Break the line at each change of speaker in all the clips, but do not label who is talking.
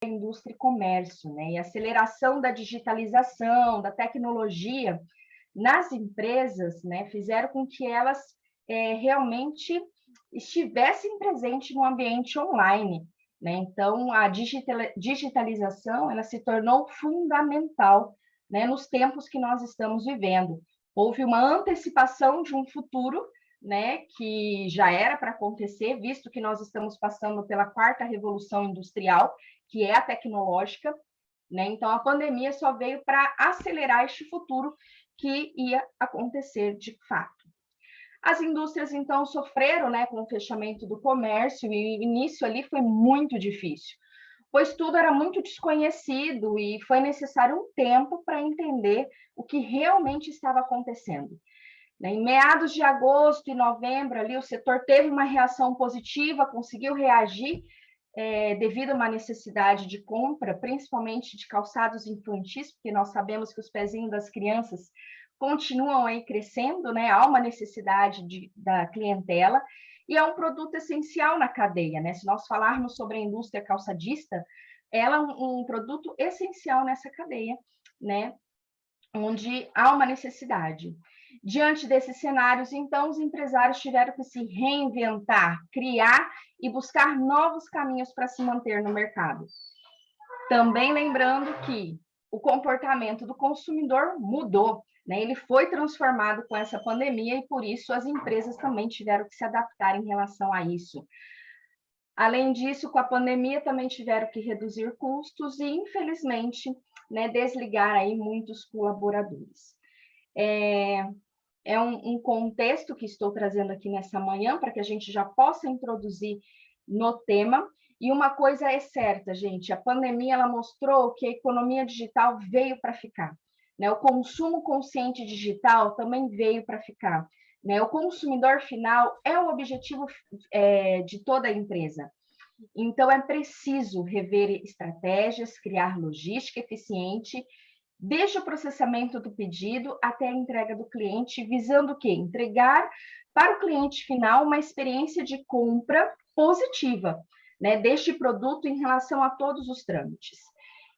indústria e comércio, né? E a aceleração da digitalização, da tecnologia nas empresas, né, fizeram com que elas realmente estivessem presentes no ambiente online, né? Então, a digitalização ela se tornou fundamental, né, nos tempos que nós estamos vivendo. Houve uma antecipação de um futuro, né, que já era para acontecer, visto que nós estamos passando pela quarta revolução industrial, que é a tecnológica, né? Então, a pandemia só veio para acelerar este futuro que ia acontecer de fato. As indústrias, então, sofreram, né, com o fechamento do comércio, e o início ali foi muito difícil, pois tudo era muito desconhecido e foi necessário um tempo para entender o que realmente estava acontecendo. Em meados de agosto e novembro, ali, o setor teve uma reação positiva, conseguiu reagir devido a uma necessidade de compra, principalmente de calçados infantis, porque nós sabemos que os pezinhos das crianças continuam aí crescendo, né? Há uma necessidade da clientela, e é um produto essencial na cadeia, né? Se nós falarmos sobre a indústria calçadista, ela é um produto essencial nessa cadeia, né? Onde há uma necessidade. Diante desses cenários, então, os empresários tiveram que se reinventar, criar e buscar novos caminhos para se manter no mercado. Também lembrando que o comportamento do consumidor mudou, né? Ele foi transformado com essa pandemia e, por isso, as empresas também tiveram que se adaptar em relação a isso. Além disso, com a pandemia, também tiveram que reduzir custos e, infelizmente, né, desligar aí muitos colaboradores. É um contexto que estou trazendo aqui nessa manhã para que a gente já possa introduzir no tema. E uma coisa é certa, gente, a pandemia ela mostrou que a economia digital veio para ficar, né? O consumo consciente digital também veio para ficar, né? O consumidor final é o objetivo de toda a empresa. Então, é preciso rever estratégias, criar logística eficiente, desde o processamento do pedido até a entrega do cliente, visando o quê? Entregar para o cliente final uma experiência de compra positiva, né, deste produto em relação a todos os trâmites.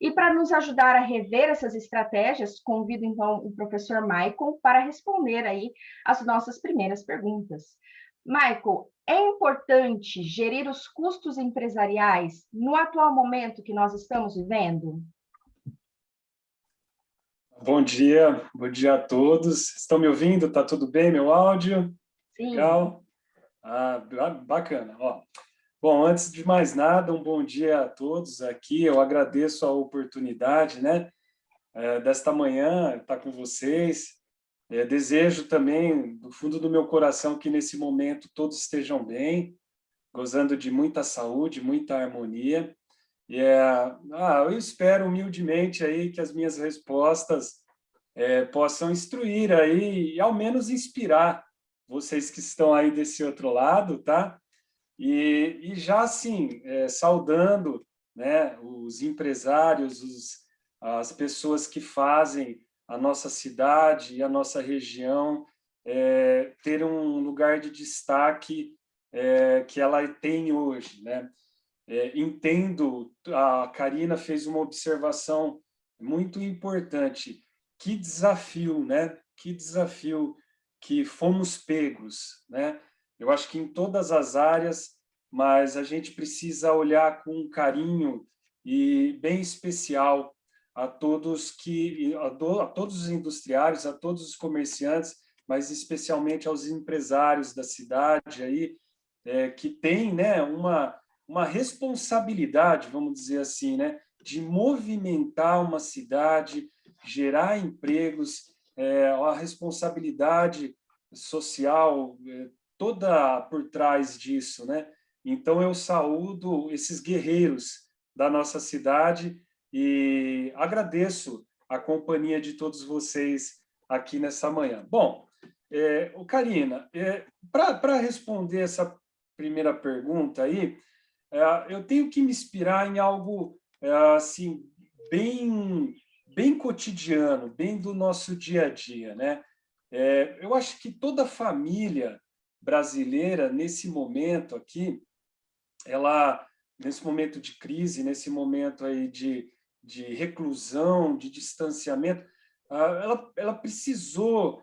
E para nos ajudar a rever essas estratégias, convido então o professor Michael para responder aí as nossas primeiras perguntas. Michael, é importante gerir os custos empresariais no atual momento que nós estamos vivendo?
Bom dia a todos. Estão me ouvindo? Está tudo bem, meu áudio?
Sim.
Legal? Bacana. Ó, bom, antes de mais nada, um bom dia a todos aqui. Eu agradeço a oportunidade, né, desta manhã estar com vocês. Desejo também, do fundo do meu coração, que nesse momento todos estejam bem, gozando de muita saúde, muita harmonia. Eu espero humildemente aí que as minhas respostas possam instruir aí e ao menos inspirar vocês que estão aí desse outro lado, tá? E já assim, saudando, né, os empresários, as pessoas que fazem a nossa cidade e a nossa região ter um lugar de destaque que ela tem hoje, né? Entendo, a Karina fez uma observação muito importante. Que desafio, né? Que desafio que fomos pegos, né? Eu acho que em todas as áreas, mas a gente precisa olhar com um carinho e bem especial a todos a todos os industriários, a todos os comerciantes, mas especialmente aos empresários da cidade aí, que têm, né, uma responsabilidade, vamos dizer assim, né, de movimentar uma cidade, gerar empregos, a responsabilidade social toda por trás disso, né? Então eu saúdo esses guerreiros da nossa cidade e agradeço a companhia de todos vocês aqui nessa manhã. Bom, Karina, para responder essa primeira pergunta aí, eu tenho que me inspirar em algo assim bem cotidiano, bem do nosso dia a dia, né? Eu acho que toda família brasileira nesse momento aqui, ela nesse momento de crise, nesse momento aí de reclusão, de distanciamento, ela precisou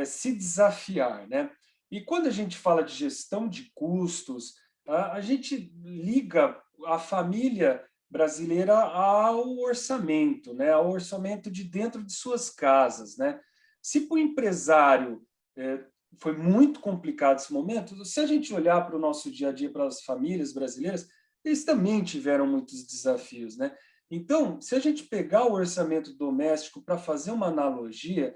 se desafiar, né? E quando a gente fala de gestão de custos, a gente liga a família brasileira ao orçamento, né? Ao orçamento de dentro de suas casas, né? Se para o empresário foi muito complicado esse momento, se a gente olhar para o nosso dia a dia, para as famílias brasileiras, eles também tiveram muitos desafios, né? Então, se a gente pegar o orçamento doméstico para fazer uma analogia,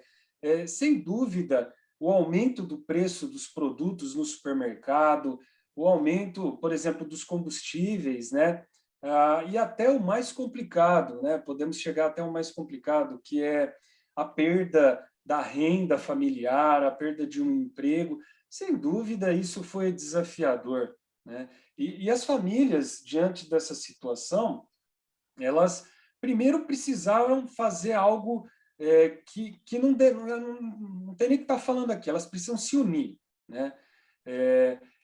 sem dúvida, o aumento do preço dos produtos no supermercado, o aumento, por exemplo, dos combustíveis, né? E até o mais complicado, né? Podemos chegar até o mais complicado, que é a perda da renda familiar, a perda de um emprego. Sem dúvida, isso foi desafiador, né? E as famílias, diante dessa situação, elas primeiro precisaram fazer algo que não tem nem que estar falando aqui, elas precisam se unir, né?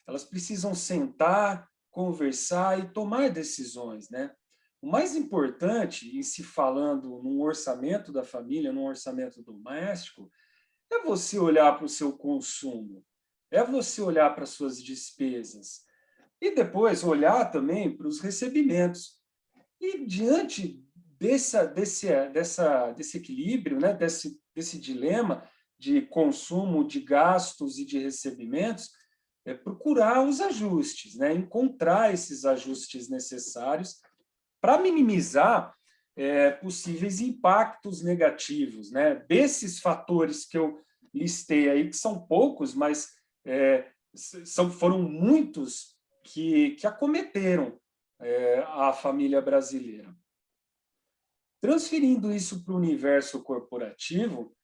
Elas precisam sentar, conversar e tomar decisões, né? O mais importante, em se falando num orçamento da família, num orçamento doméstico, é você olhar para o seu consumo, é você olhar para as suas despesas e depois olhar também para os recebimentos. E diante desse equilíbrio, né, desse dilema de consumo, de gastos e de recebimentos, procurar os ajustes, né, encontrar esses ajustes necessários para minimizar possíveis impactos negativos, né, desses fatores que eu listei aí, que são poucos, mas foram muitos que acometeram a família brasileira. Transferindo isso para o universo corporativo,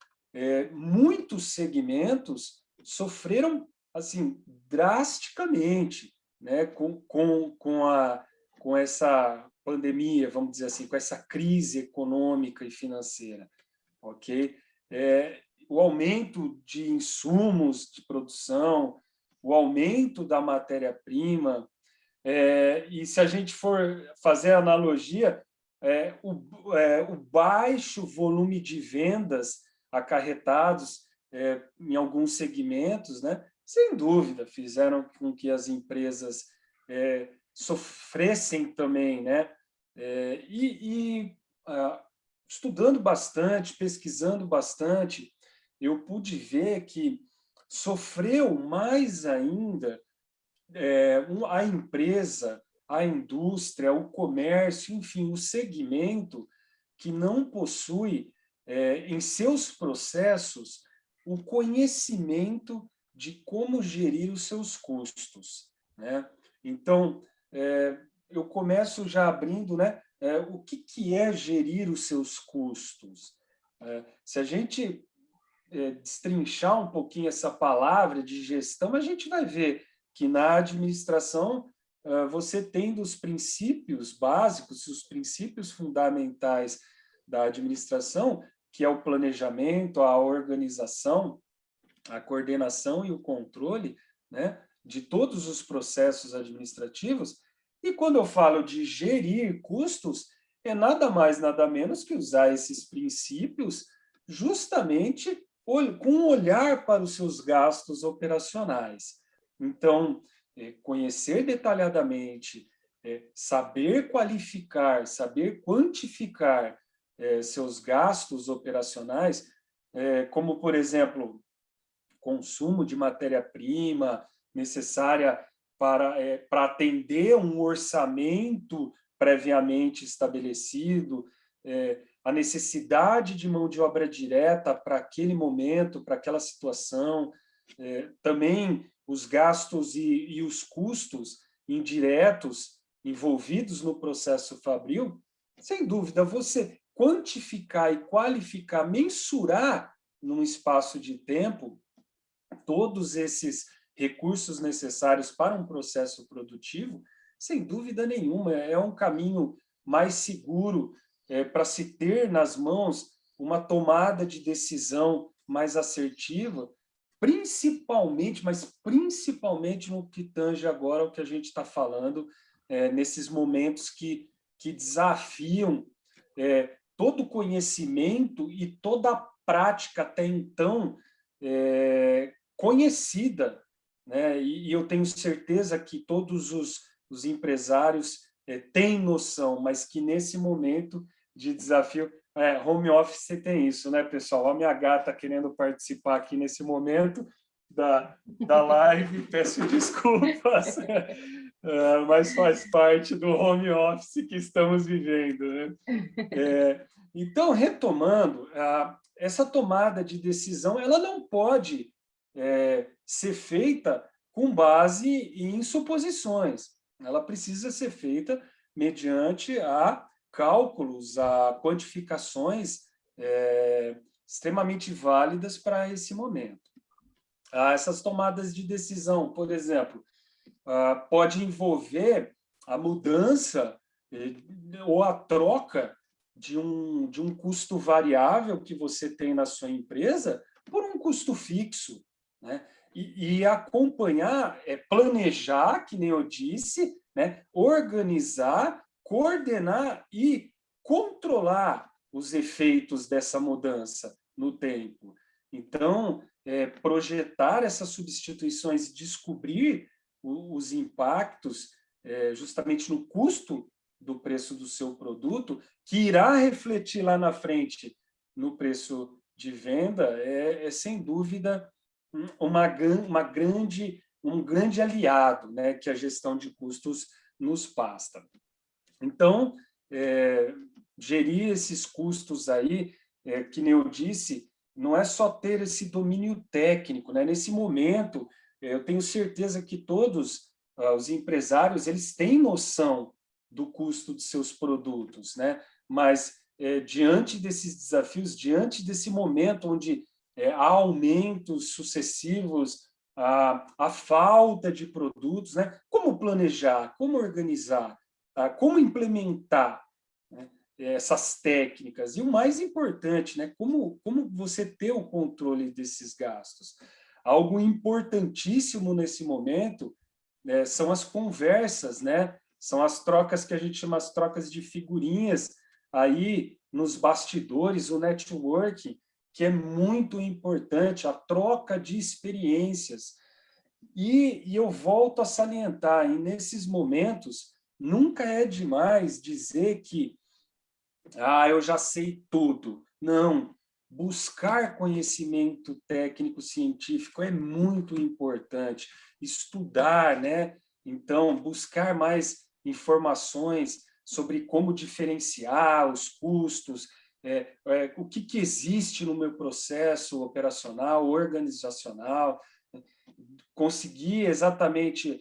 muitos segmentos sofreram assim drasticamente, né, com essa pandemia, vamos dizer assim, com essa crise econômica e financeira, ok? O aumento de insumos de produção, o aumento da matéria-prima, e se a gente for fazer a analogia, o baixo volume de vendas acarretados em alguns segmentos, né, sem dúvida, fizeram com que as empresas sofressem também, né? Estudando bastante, pesquisando bastante, eu pude ver que sofreu mais ainda a empresa, a indústria, o comércio, enfim, o segmento que não possui em seus processos o conhecimento de como gerir os seus custos, né? Então, eu começo já abrindo, né, o que é gerir os seus custos. Se a gente destrinchar um pouquinho essa palavra de gestão, a gente vai ver que na administração você tem dos princípios básicos, os princípios fundamentais da administração, que é o planejamento, a organização, a coordenação e o controle, né, de todos os processos administrativos. E quando eu falo de gerir custos, é nada mais, nada menos que usar esses princípios justamente com um olhar para os seus gastos operacionais. Então, conhecer detalhadamente, saber qualificar, saber quantificar seus gastos operacionais, como, por exemplo, consumo de matéria-prima necessária para atender um orçamento previamente estabelecido, a necessidade de mão de obra direta para aquele momento, para aquela situação, também os gastos e os custos indiretos envolvidos no processo fabril, sem dúvida, você quantificar e qualificar, mensurar num espaço de tempo todos esses recursos necessários para um processo produtivo, sem dúvida nenhuma, é um caminho mais seguro para se ter nas mãos uma tomada de decisão mais assertiva, principalmente, mas principalmente no que tange agora o que a gente está falando nesses momentos que desafiam todo o conhecimento e toda a prática até então conhecida, né? E eu tenho certeza que todos os empresários têm noção, mas que nesse momento de desafio, home office tem isso, né, pessoal? A minha gata querendo participar aqui nesse momento da live, peço desculpas, mas faz parte do home office que estamos vivendo, né? Então, retomando, essa tomada de decisão, ela não pode ser feita com base em suposições. Ela precisa ser feita mediante a cálculos, a quantificações extremamente válidas para esse momento. Essas tomadas de decisão, por exemplo, pode envolver a mudança ou a troca de um custo variável que você tem na sua empresa por um custo fixo, né? E acompanhar, planejar, que nem eu disse, né? Organizar, coordenar e controlar os efeitos dessa mudança no tempo. Então, projetar essas substituições, descobrir os impactos justamente no custo do preço do seu produto, que irá refletir lá na frente no preço de venda, sem dúvida um grande aliado, né, que a gestão de custos nos passa. Então, gerir esses custos aí, que nem eu disse, não é só ter esse domínio técnico, né? Nesse momento, eu tenho certeza que todos os empresários eles têm noção do custo de seus produtos, né? Mas diante desses desafios, diante desse momento onde há aumentos sucessivos, a falta de produtos, né? Como planejar, como organizar, como implementar, né, essas técnicas e o mais importante, né? Como você ter o controle desses gastos. Algo importantíssimo nesse momento são as conversas, né? São as trocas que a gente chama as trocas de figurinhas aí nos bastidores, o networking, que é muito importante, a troca de experiências. E eu volto a salientar, e nesses momentos, nunca é demais dizer que eu já sei tudo. Não, buscar conhecimento técnico científico é muito importante. Estudar, né? Então, buscar mais informações sobre como diferenciar os custos, o que existe no meu processo operacional, organizacional, conseguir exatamente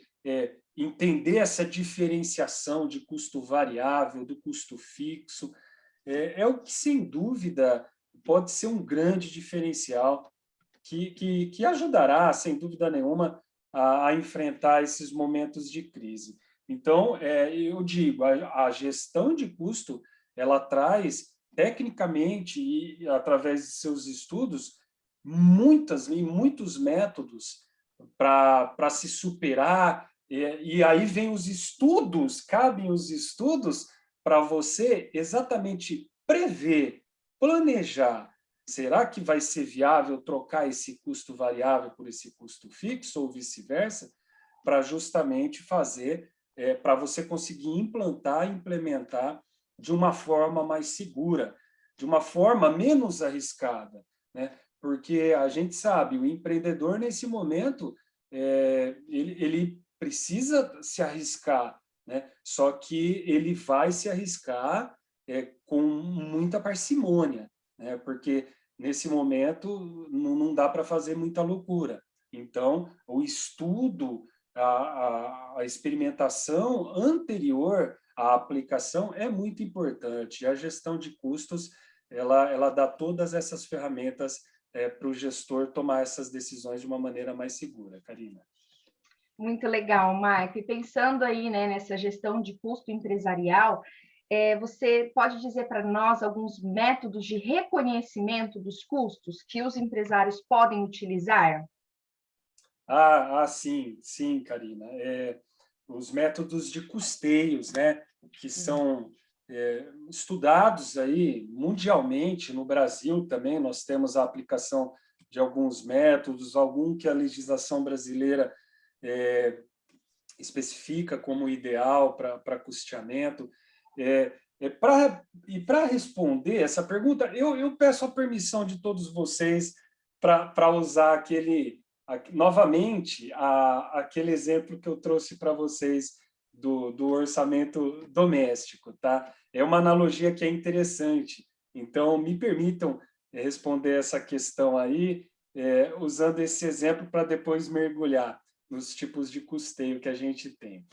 entender essa diferenciação de custo variável do custo fixo, o que, sem dúvida, pode ser um grande diferencial que ajudará, sem dúvida nenhuma, a enfrentar esses momentos de crise. Então, eu digo, a gestão de custo, ela traz, tecnicamente e através de seus estudos, muitos métodos para se superar, e aí vem os estudos, cabem os estudos para você exatamente prever, planejar. Será que vai ser viável trocar esse custo variável por esse custo fixo ou vice-versa? Para justamente fazer, para você conseguir implantar e implementar de uma forma mais segura, de uma forma menos arriscada, né? Porque a gente sabe, o empreendedor, nesse momento, ele precisa se arriscar, né? Só que ele vai se arriscar com muita parcimônia, né? Porque nesse momento não dá para fazer muita loucura. Então, o estudo, a experimentação anterior à aplicação é muito importante. A gestão de custos, ela dá todas essas ferramentas para o gestor tomar essas decisões de uma maneira mais segura, Karina.
Muito legal, Marco. E pensando aí, né, nessa gestão de custo empresarial, você pode dizer para nós alguns métodos de reconhecimento dos custos que os empresários podem utilizar?
Sim, Karina. os métodos de custeios, né, que são estudados aí mundialmente. No Brasil também nós temos a aplicação de alguns métodos, algum que a legislação brasileira especifica como ideal para custeamento. Para responder essa pergunta, eu peço a permissão de todos vocês para usar novamente aquele exemplo que eu trouxe para vocês do orçamento doméstico, tá? É uma analogia que é interessante. Então, me permitam responder essa questão aí, usando esse exemplo para depois mergulhar nos tipos de custeio que a gente tem.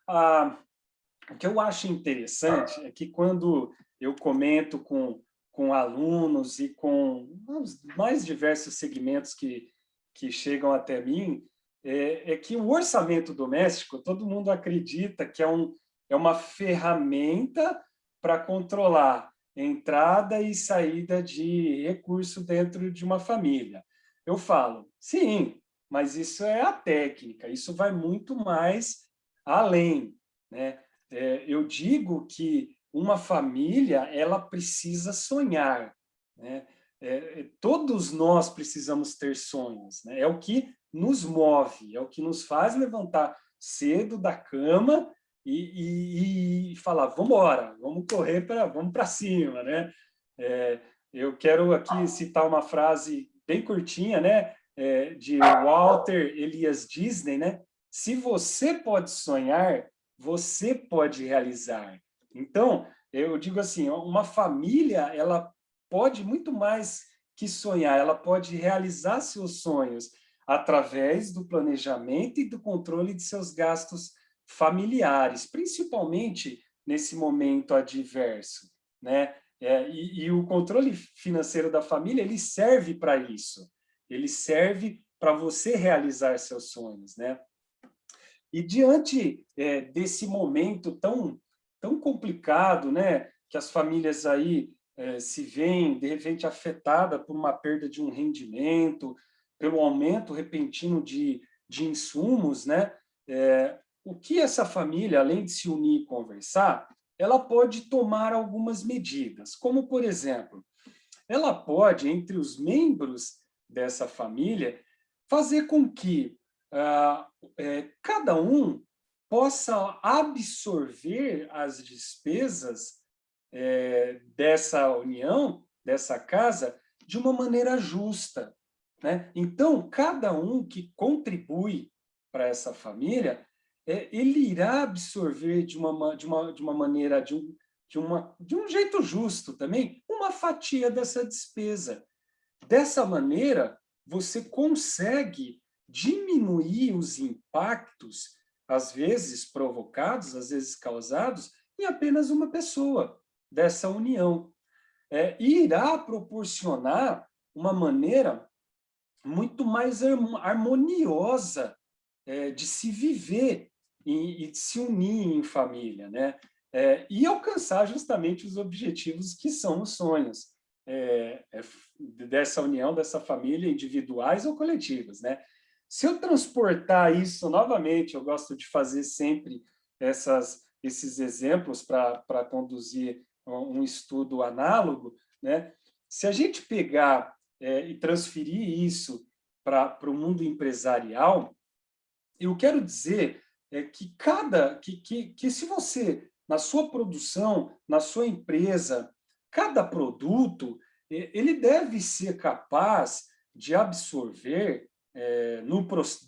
O que eu acho interessante é que quando eu comento com alunos e com os mais diversos segmentos que chegam até mim, é que o orçamento doméstico, todo mundo acredita que é uma ferramenta para controlar entrada e saída de recurso dentro de uma família. Eu falo, sim, mas isso é a técnica, isso vai muito mais além, né? Eu digo que uma família, ela precisa sonhar, né? Todos nós precisamos ter sonhos, né? É o que nos move, é o que nos faz levantar cedo da cama e falar, vamos embora, vamos correr, vamos para cima, né? Eu quero aqui citar uma frase bem curtinha, né? De Walter Elias Disney, né? Se você pode sonhar, você pode realizar. Então, eu digo assim, uma família, ela pode muito mais que sonhar, ela pode realizar seus sonhos através do planejamento e do controle de seus gastos familiares, principalmente nesse momento adverso, né? E o controle financeiro da família, ele serve para isso. Ele serve para você realizar seus sonhos, né? E diante desse momento tão complicado, né, que as famílias aí se veem, de repente, afetadas por uma perda de um rendimento, pelo aumento repentino de insumos, né, o que essa família, além de se unir e conversar, ela pode tomar algumas medidas, como, por exemplo, ela pode, entre os membros dessa família, fazer com que cada um possa absorver as despesas dessa união, dessa casa, de uma maneira justa, né? Então, cada um que contribui para essa família, ele irá absorver de uma maneira, de um jeito justo também, uma fatia dessa despesa. Dessa maneira, você consegue diminuir os impactos, às vezes provocados, às vezes causados, em apenas uma pessoa dessa união. E irá proporcionar uma maneira muito mais harmoniosa de se viver e de se unir em família, né? E alcançar justamente os objetivos que são os sonhos dessa união, dessa família, individuais ou coletivas, né? Se eu transportar isso novamente, eu gosto de fazer sempre esses exemplos para conduzir um estudo análogo, né? Se a gente pegar e transferir isso para o mundo empresarial, eu quero dizer que se você, na sua produção, na sua empresa, cada produto, ele deve ser capaz de absorver,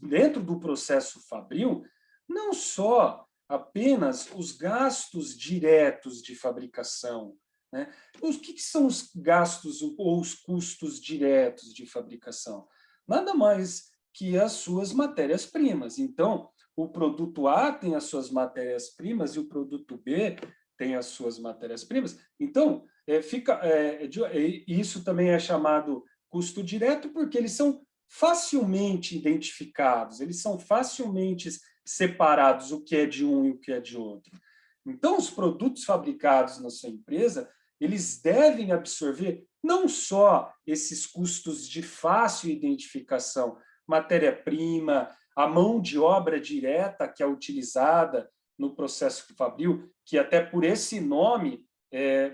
dentro do processo fabril, não só apenas os gastos diretos de fabricação, né? O que são os gastos ou os custos diretos de fabricação? Nada mais que as suas matérias-primas. Então, o produto A tem as suas matérias-primas e o produto B tem as suas matérias-primas. Então, isso também é chamado custo direto, porque eles são facilmente identificados, eles são facilmente separados, o que é de um e o que é de outro. Então, os produtos fabricados na sua empresa, eles devem absorver não só esses custos de fácil identificação, matéria-prima, a mão de obra direta que é utilizada no processo fabril, que até por esse nome,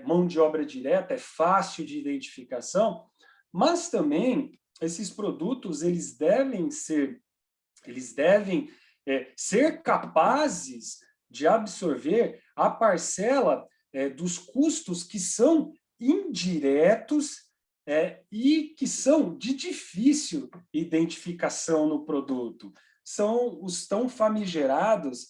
mão de obra direta, é fácil de identificação, mas também esses produtos eles devem ser capazes de absorver a parcela dos custos que são indiretos e que são de difícil identificação no produto. São os tão famigerados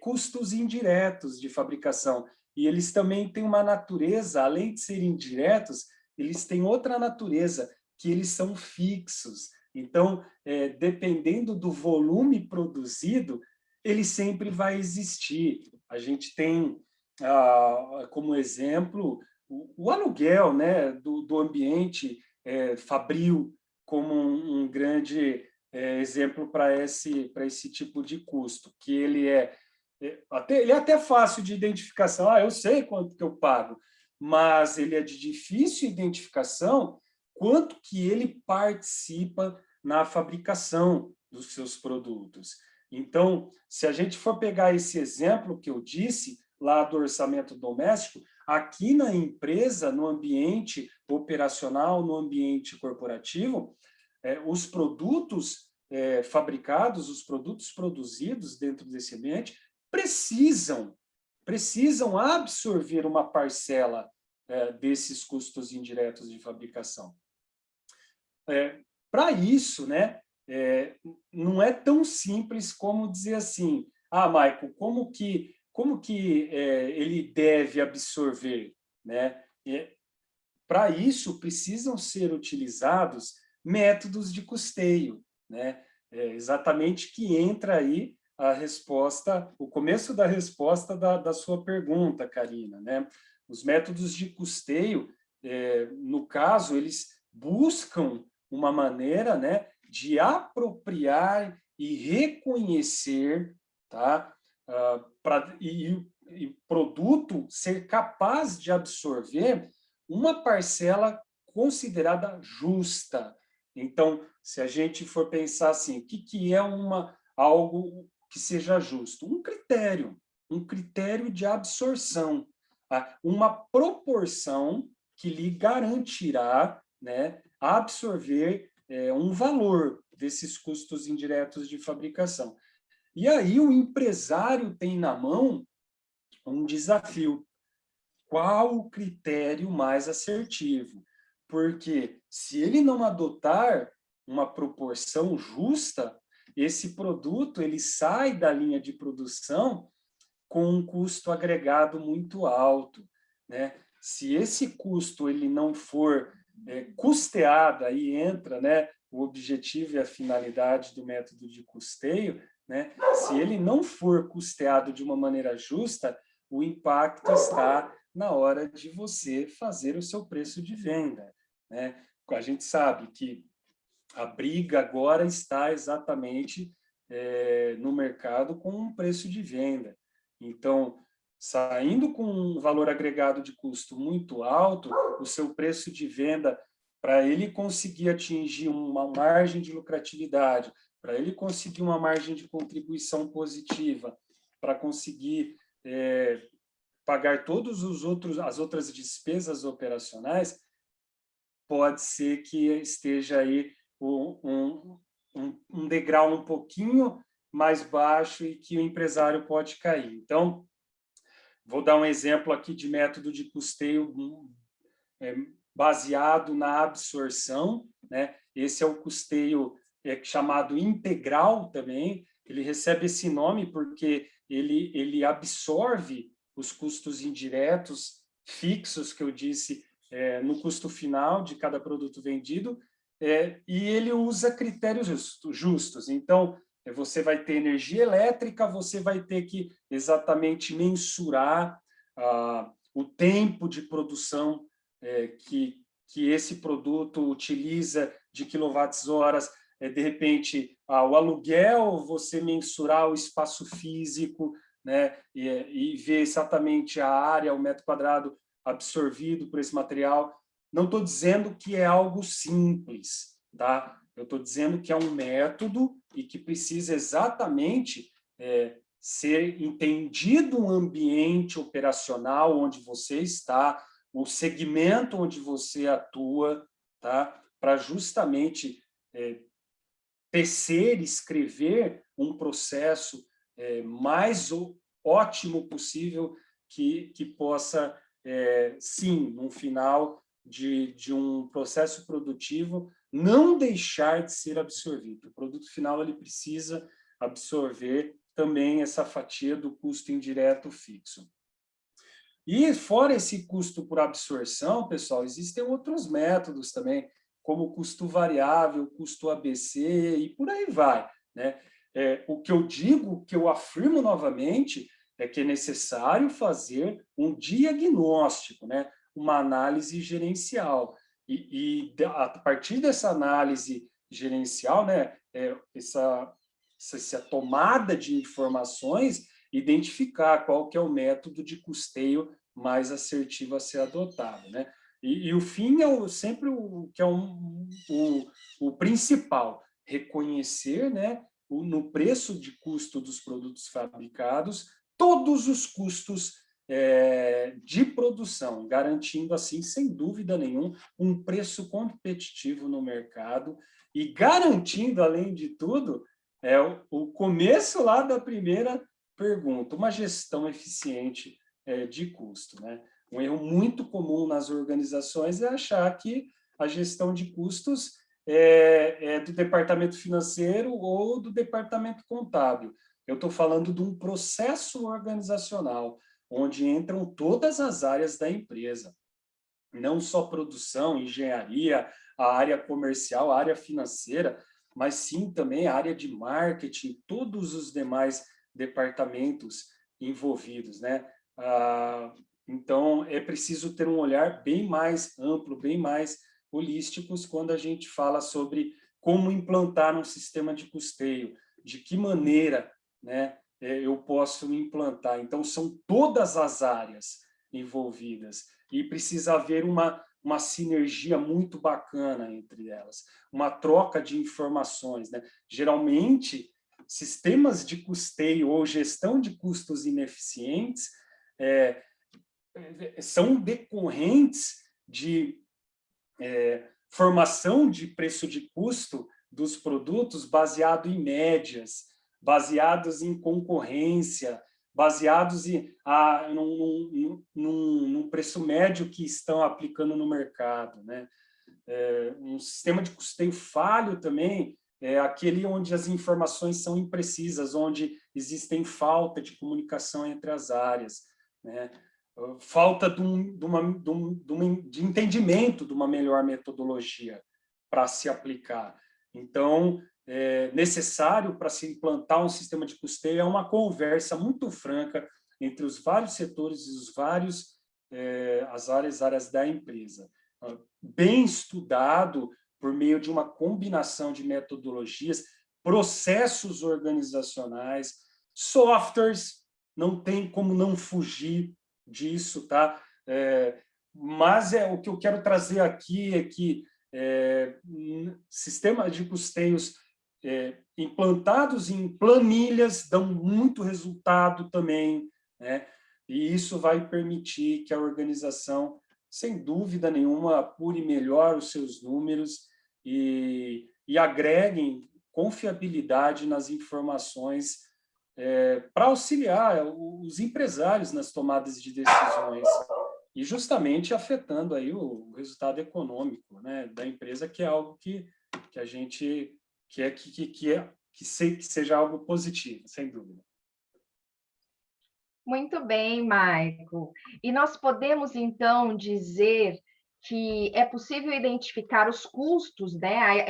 custos indiretos de fabricação. E eles também têm uma natureza, além de serem indiretos, eles têm outra natureza, que eles são fixos. Então, dependendo do volume produzido, ele sempre vai existir. A gente tem, como exemplo, o aluguel, né, do ambiente fabril como um grande exemplo para esse tipo de custo, que ele é até fácil de identificação. Eu sei quanto que eu pago, mas ele é de difícil identificação quanto que ele participa na fabricação dos seus produtos. Então, se a gente for pegar esse exemplo que eu disse, lá do orçamento doméstico, aqui na empresa, no ambiente operacional, no ambiente corporativo, os produtos fabricados, os produtos produzidos dentro desse ambiente, precisam absorver uma parcela desses custos indiretos de fabricação. Para isso, né, não é tão simples como dizer assim, Michael, como que ele deve absorver, né? Para isso, precisam ser utilizados métodos de custeio, né? Exatamente que entra aí a resposta, o começo da resposta da sua pergunta, Karina, né? Os métodos de custeio, no caso, eles buscam uma maneira, né, de apropriar e reconhecer, tá? E produto ser capaz de absorver uma parcela considerada justa. Então, se a gente for pensar assim, o que é algo que seja justo? Um critério de absorção, tá? Uma proporção que lhe garantirá, né, absorver um valor desses custos indiretos de fabricação. E aí o empresário tem na mão um desafio. Qual o critério mais assertivo? Porque se ele não adotar uma proporção justa, esse produto ele sai da linha de produção com um custo agregado muito alto, né? Se esse custo ele não for custeado, aí entra, né, o objetivo e a finalidade do método de custeio, né? Se ele não for custeado de uma maneira justa, o impacto está na hora de você fazer o seu preço de venda, né? A gente sabe que a briga agora está exatamente no mercado com um preço de venda. Então, saindo com um valor agregado de custo muito alto, o seu preço de venda, para ele conseguir atingir uma margem de lucratividade, para ele conseguir uma margem de contribuição positiva, para conseguir pagar todos as outras despesas operacionais, pode ser que esteja aí um degrau um pouquinho mais baixo e que o empresário pode cair. Então, vou dar um exemplo aqui de método de custeio baseado na absorção, né? Esse é o custeio chamado integral também. Ele recebe esse nome porque ele absorve os custos indiretos fixos que eu disse no custo final de cada produto vendido, e ele usa critérios justos. Então, você vai ter energia elétrica, você vai ter que exatamente mensurar o tempo de produção que esse produto utiliza de quilowatts-horas, de repente, o aluguel, você mensurar o espaço físico, né, e ver exatamente a área, o metro quadrado absorvido por esse material. Não estou dizendo que é algo simples, tá? Eu estou dizendo que é um método e que precisa exatamente ser entendido um ambiente operacional onde você está, o segmento onde você atua, tá? Para justamente tecer, escrever um processo mais ótimo possível que possa, sim, no final de um processo produtivo, não deixar de ser absorvido. O produto final ele precisa absorver também essa fatia do custo indireto fixo. E fora esse custo por absorção, pessoal, existem outros métodos também, como o custo variável, custo ABC e por aí vai, né? O que eu digo, que eu afirmo novamente, é que é necessário fazer um diagnóstico, né? Uma análise gerencial. A partir dessa análise gerencial, né? Essa tomada de informações, identificar qual que é o método de custeio mais assertivo a ser adotado, né? E o fim é sempre o que é o principal, reconhecer, né, no preço de custo dos produtos fabricados, todos os custos de produção, garantindo, assim, sem dúvida nenhuma, um preço competitivo no mercado e garantindo, além de tudo, o começo lá da primeira pergunta, uma gestão eficiente de custo, né? Um erro muito comum nas organizações é achar que a gestão de custos é do departamento financeiro ou do departamento contábil. Eu estou falando de um processo organizacional, onde entram todas as áreas da empresa, não só produção, engenharia, a área comercial, a área financeira, mas sim também a área de marketing, todos os demais departamentos envolvidos, né? Então, é preciso ter um olhar bem mais amplo, bem mais holístico quando a gente fala sobre como implantar um sistema de custeio, de que maneira, né, eu posso implantar. Então, são todas as áreas envolvidas e precisa haver uma sinergia muito bacana entre elas, uma troca de informações, né? Geralmente, sistemas de custeio ou gestão de custos ineficientes são decorrentes de formação de preço de custo dos produtos baseado em médias, baseados em concorrência, baseados num preço médio que estão aplicando no mercado, né? Um sistema de custeio falho também é aquele onde as informações são imprecisas, onde existem falta de comunicação entre as áreas, né? Falta de entendimento de uma melhor metodologia para se aplicar. Então, é necessário para se implantar um sistema de custeio é uma conversa muito franca entre os vários setores e as várias áreas da empresa. Bem estudado por meio de uma combinação de metodologias, processos organizacionais, softwares, não tem como não fugir disso, tá? Mas o que eu quero trazer aqui é que sistemas de custeios implantados em planilhas dão muito resultado também, né? E isso vai permitir que a organização, sem dúvida nenhuma, apure melhor os seus números e agreguem confiabilidade nas informações para auxiliar os empresários nas tomadas de decisões e justamente afetando aí o resultado econômico, né, da empresa, que é algo que a gente quer que seja algo positivo, sem dúvida.
Muito bem, Maico. E nós podemos, então, dizer que é possível identificar os custos, né?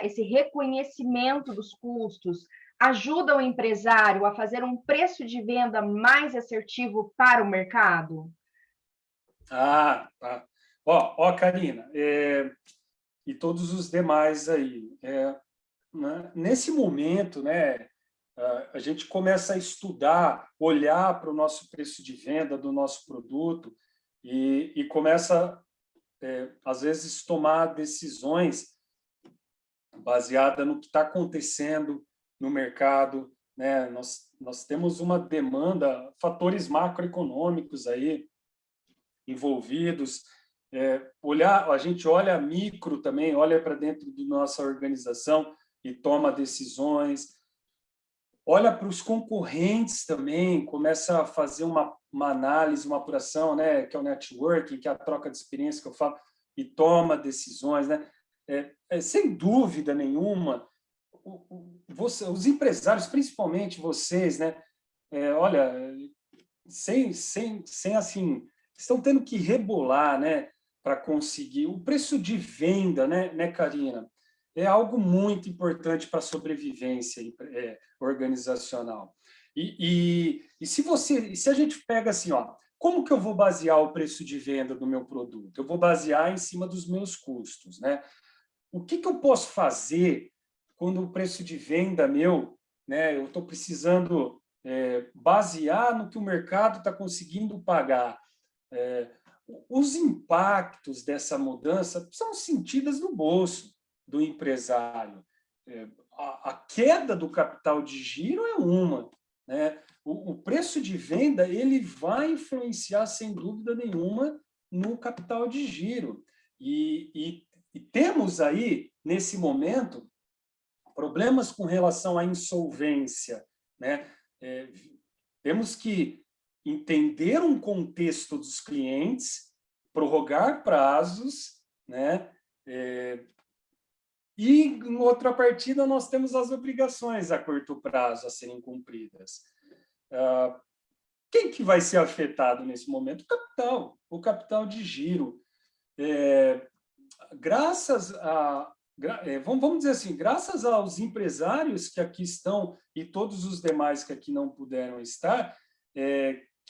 Esse reconhecimento dos custos ajuda o empresário a fazer um preço de venda mais assertivo para o mercado?
Tá. Ó, Karina, e todos os demais aí. Né? Nesse momento, né, a gente começa a estudar, olhar para o nosso preço de venda do nosso produto e começa, às vezes, tomar decisões baseada no que está acontecendo no mercado, né? Nós temos uma demanda, fatores macroeconômicos aí envolvidos, a gente olha micro também, olha para dentro da nossa organização e toma decisões, olha para os concorrentes também, começa a fazer uma análise, uma apuração, né, que é o networking, que é a troca de experiência que eu falo, e toma decisões, né? Sem dúvida nenhuma, os empresários, principalmente vocês, né, olha, sem assim, estão tendo que rebolar, né, para conseguir o preço de venda, né, Karina? É algo muito importante para a sobrevivência organizacional. E se a gente pega assim, ó, como que eu vou basear o preço de venda do meu produto? Eu vou basear em cima dos meus custos, né? O que eu posso fazer quando o preço de venda meu, né, eu estou precisando basear no que o mercado está conseguindo pagar? Os impactos dessa mudança são sentidos no bolso do empresário. A queda do capital de giro é uma, né? O preço de venda ele vai influenciar, sem dúvida nenhuma, no capital de giro. E temos aí, nesse momento, problemas com relação à insolvência, né? Temos que entender um contexto dos clientes, prorrogar prazos, né? E, em outra partida, nós temos as obrigações a curto prazo a serem cumpridas. Quem que vai ser afetado nesse momento? O capital de giro. Vamos dizer assim, graças aos empresários que aqui estão e todos os demais que aqui não puderam estar,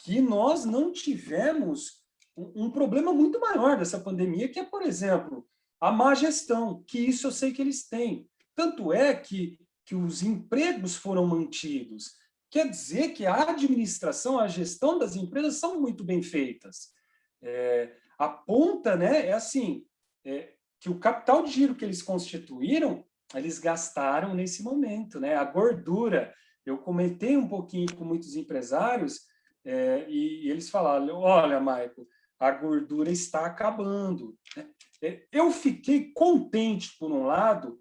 que nós não tivemos um problema muito maior dessa pandemia, que é, por exemplo, a má gestão, que isso eu sei que eles têm. Tanto é que os empregos foram mantidos. Quer dizer que a administração, a gestão das empresas são muito bem feitas. A ponta, né, é assim, que o capital de giro que eles constituíram, eles gastaram nesse momento, né? A gordura, eu comentei um pouquinho com muitos empresários e eles falaram, olha, Maico, a gordura está acabando. Eu fiquei contente, por um lado,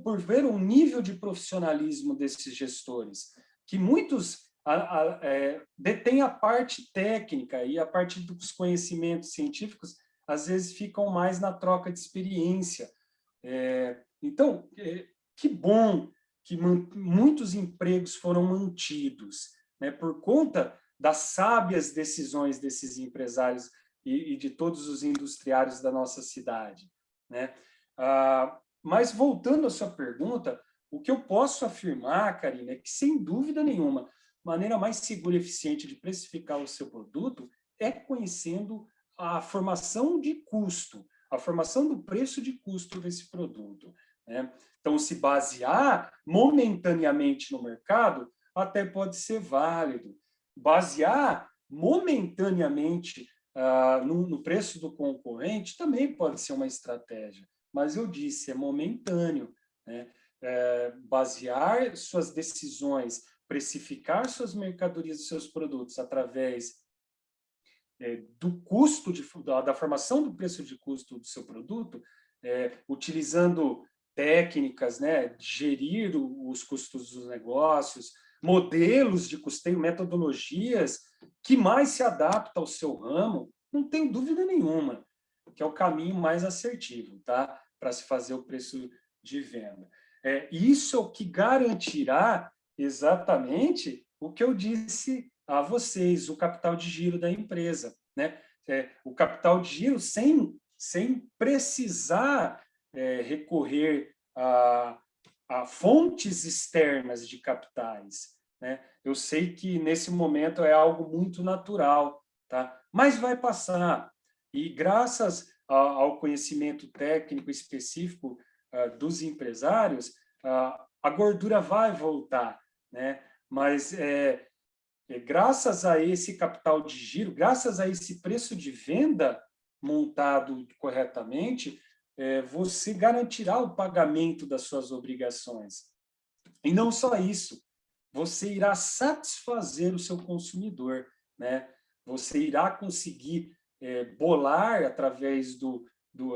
por ver o nível de profissionalismo desses gestores, que muitos detêm a parte técnica e a parte dos conhecimentos científicos, às vezes ficam mais na troca de experiência. Então, que bom que muitos empregos foram mantidos, né, por conta das sábias decisões desses empresários e de todos os industriários da nossa cidade, né? Mas, voltando à sua pergunta, o que eu posso afirmar, Karina, é que, sem dúvida nenhuma, a maneira mais segura e eficiente de precificar o seu produto é conhecendo a formação de custo, a formação do preço de custo desse produto, né? Então, se basear momentaneamente no mercado, até pode ser válido. Basear momentaneamente no preço do concorrente também pode ser uma estratégia, mas eu disse, é momentâneo, né? Basear suas decisões, precificar suas mercadorias e seus produtos através do custo, da formação do preço de custo do seu produto, utilizando técnicas, né, de gerir os custos dos negócios, modelos de custeio, metodologias que mais se adaptam ao seu ramo, não tem dúvida nenhuma que é o caminho mais assertivo, tá? Para se fazer o preço de venda. Isso é o que garantirá exatamente o que eu disse a vocês, o capital de giro da empresa, né? O capital de giro sem precisar recorrer a fontes externas de capitais, né? Eu sei que nesse momento é algo muito natural, tá? Mas vai passar. E graças ao conhecimento técnico específico dos empresários, a gordura vai voltar, né? Mas graças a esse capital de giro, graças a esse preço de venda montado corretamente, você garantirá o pagamento das suas obrigações. E não só isso, você irá satisfazer o seu consumidor, né? Você irá conseguir bolar, através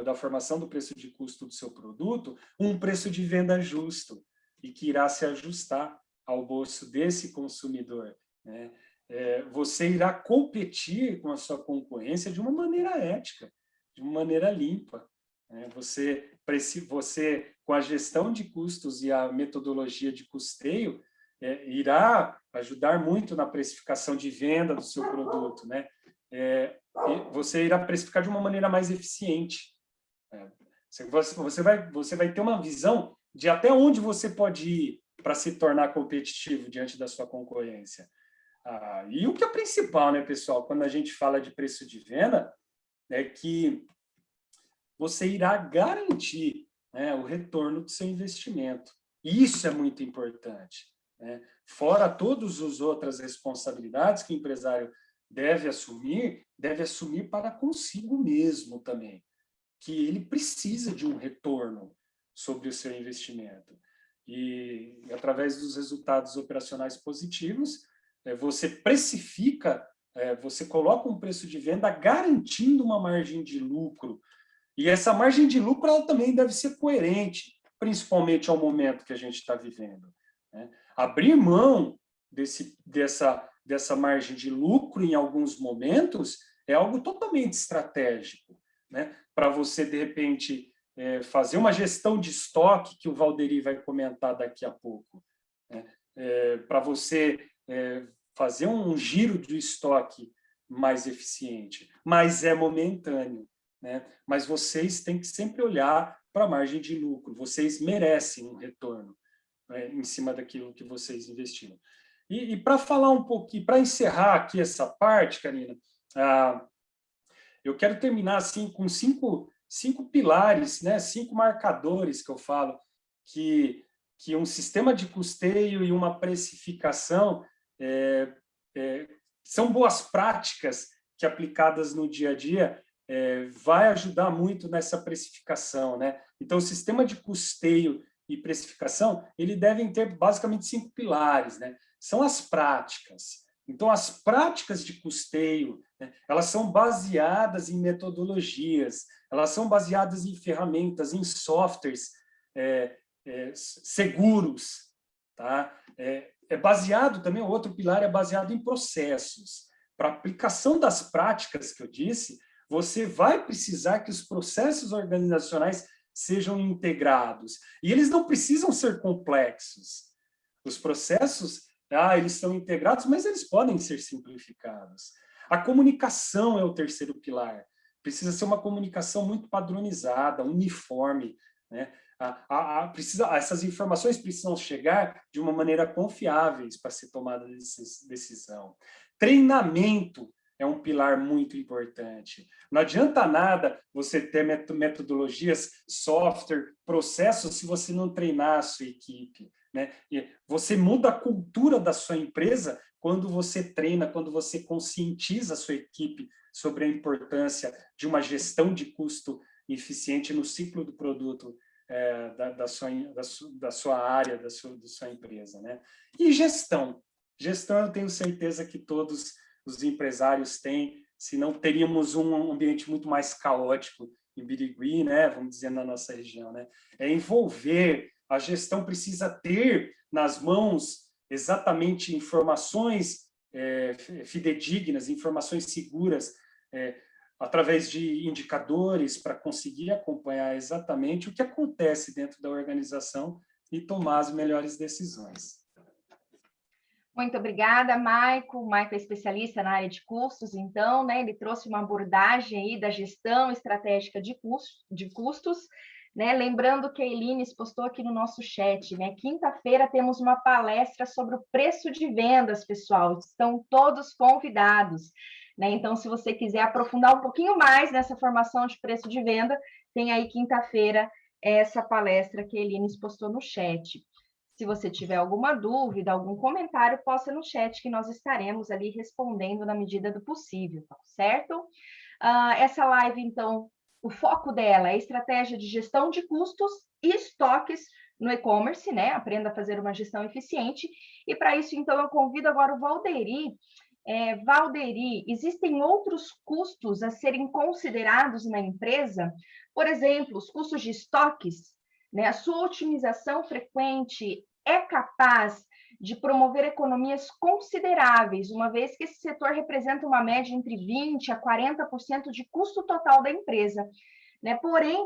da formação do preço de custo do seu produto, um preço de venda justo e que irá se ajustar ao bolso desse consumidor, né? Você irá competir com a sua concorrência de uma maneira ética, de uma maneira limpa, né? Você, com a gestão de custos e a metodologia de custeio, irá ajudar muito na precificação de venda do seu produto, né? Você irá precificar de uma maneira mais eficiente. Você vai ter uma visão de até onde você pode ir para se tornar competitivo diante da sua concorrência. E o que é principal, né, pessoal, quando a gente fala de preço de venda, é que você irá garantir, né, o retorno do seu investimento. E isso é muito importante, né? Fora todas as outras responsabilidades que o empresário deve assumir para consigo mesmo também, que ele precisa de um retorno sobre o seu investimento. E através dos resultados operacionais positivos, você precifica, você coloca um preço de venda garantindo uma margem de lucro. E essa margem de lucro ela também deve ser coerente, principalmente ao momento que a gente está vivendo, né? Abrir mão dessa margem de lucro em alguns momentos é algo totalmente estratégico, né? Para você, de repente, fazer uma gestão de estoque, que o Valderi vai comentar daqui a pouco, né? Para você fazer um giro de estoque mais eficiente, mas é momentâneo, né? Mas vocês têm que sempre olhar para a margem de lucro, vocês merecem um retorno, né, em cima daquilo que vocês investiram. E para falar um pouquinho, para encerrar aqui essa parte, Karina, eu quero terminar assim com cinco pilares, né, 5 marcadores que eu falo que um sistema de custeio e uma precificação são boas práticas que, aplicadas no dia a dia, vai ajudar muito nessa precificação, né? Então, o sistema de custeio e precificação, ele devem ter basicamente 5 pilares, né? São as práticas. Então, as práticas de custeio, né, elas são baseadas em metodologias, elas são baseadas em ferramentas, em softwares seguros, tá? Baseado também, o outro pilar é baseado em processos. Para a aplicação das práticas que eu disse, você vai precisar que os processos organizacionais sejam integrados. E eles não precisam ser complexos. Os processos, eles são integrados, mas eles podem ser simplificados. A comunicação é o terceiro pilar. Precisa ser uma comunicação muito padronizada, uniforme, né? Essas informações precisam chegar de uma maneira confiáveis para ser tomada decisão. Treinamento é um pilar muito importante. Não adianta nada você ter metodologias, software, processos, se você não treinar a sua equipe, né? E você muda a cultura da sua empresa quando você treina, quando você conscientiza a sua equipe sobre a importância de uma gestão de custo eficiente no ciclo do produto da sua área, da sua empresa, né? E gestão. Gestão, eu tenho certeza que todos os empresários têm, senão teríamos um ambiente muito mais caótico em Birigui, né? Vamos dizer, na nossa região, né? Envolver, a gestão precisa ter nas mãos exatamente informações fidedignas, informações seguras, através de indicadores para conseguir acompanhar exatamente o que acontece dentro da organização e tomar as melhores decisões.
Muito obrigada, Maico. O Maico é especialista na área de custos, então, né, ele trouxe uma abordagem aí da gestão estratégica de custos, né? Lembrando que a Elines postou aqui no nosso chat, né? Quinta-feira temos uma palestra sobre o preço de vendas, pessoal. Estão todos convidados, né? Então, se você quiser aprofundar um pouquinho mais nessa formação de preço de venda, tem aí quinta-feira essa palestra que a Elines postou no chat. Se você tiver alguma dúvida, algum comentário, posta no chat que nós estaremos ali respondendo na medida do possível, tá certo? Essa live, então, o foco dela é a estratégia de gestão de custos e estoques no e-commerce, né? Aprenda a fazer uma gestão eficiente. E para isso, então, eu convido agora o Valderi. Valderi, existem outros custos a serem considerados na empresa? Por exemplo, os custos de estoques, né? A sua otimização frequente é capaz de promover economias consideráveis, uma vez que esse setor representa uma média entre 20% a 40% de custo total da empresa, né? Porém,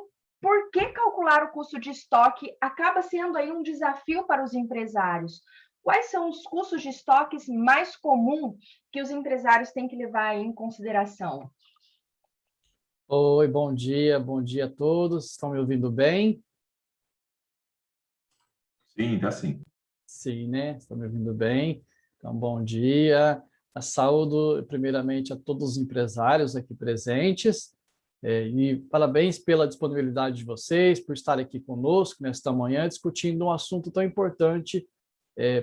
por que calcular o custo de estoque acaba sendo aí um desafio para os empresários? Quais são os custos de estoques mais comuns que os empresários têm que levar em consideração?
Oi, bom dia a todos. Estão me ouvindo bem?
Sim, tá sim.
Sim, né? Estão me ouvindo bem? Então, bom dia. Saúdo primeiramente a todos os empresários aqui presentes e parabéns pela disponibilidade de vocês, por estar aqui conosco nesta manhã discutindo um assunto tão importante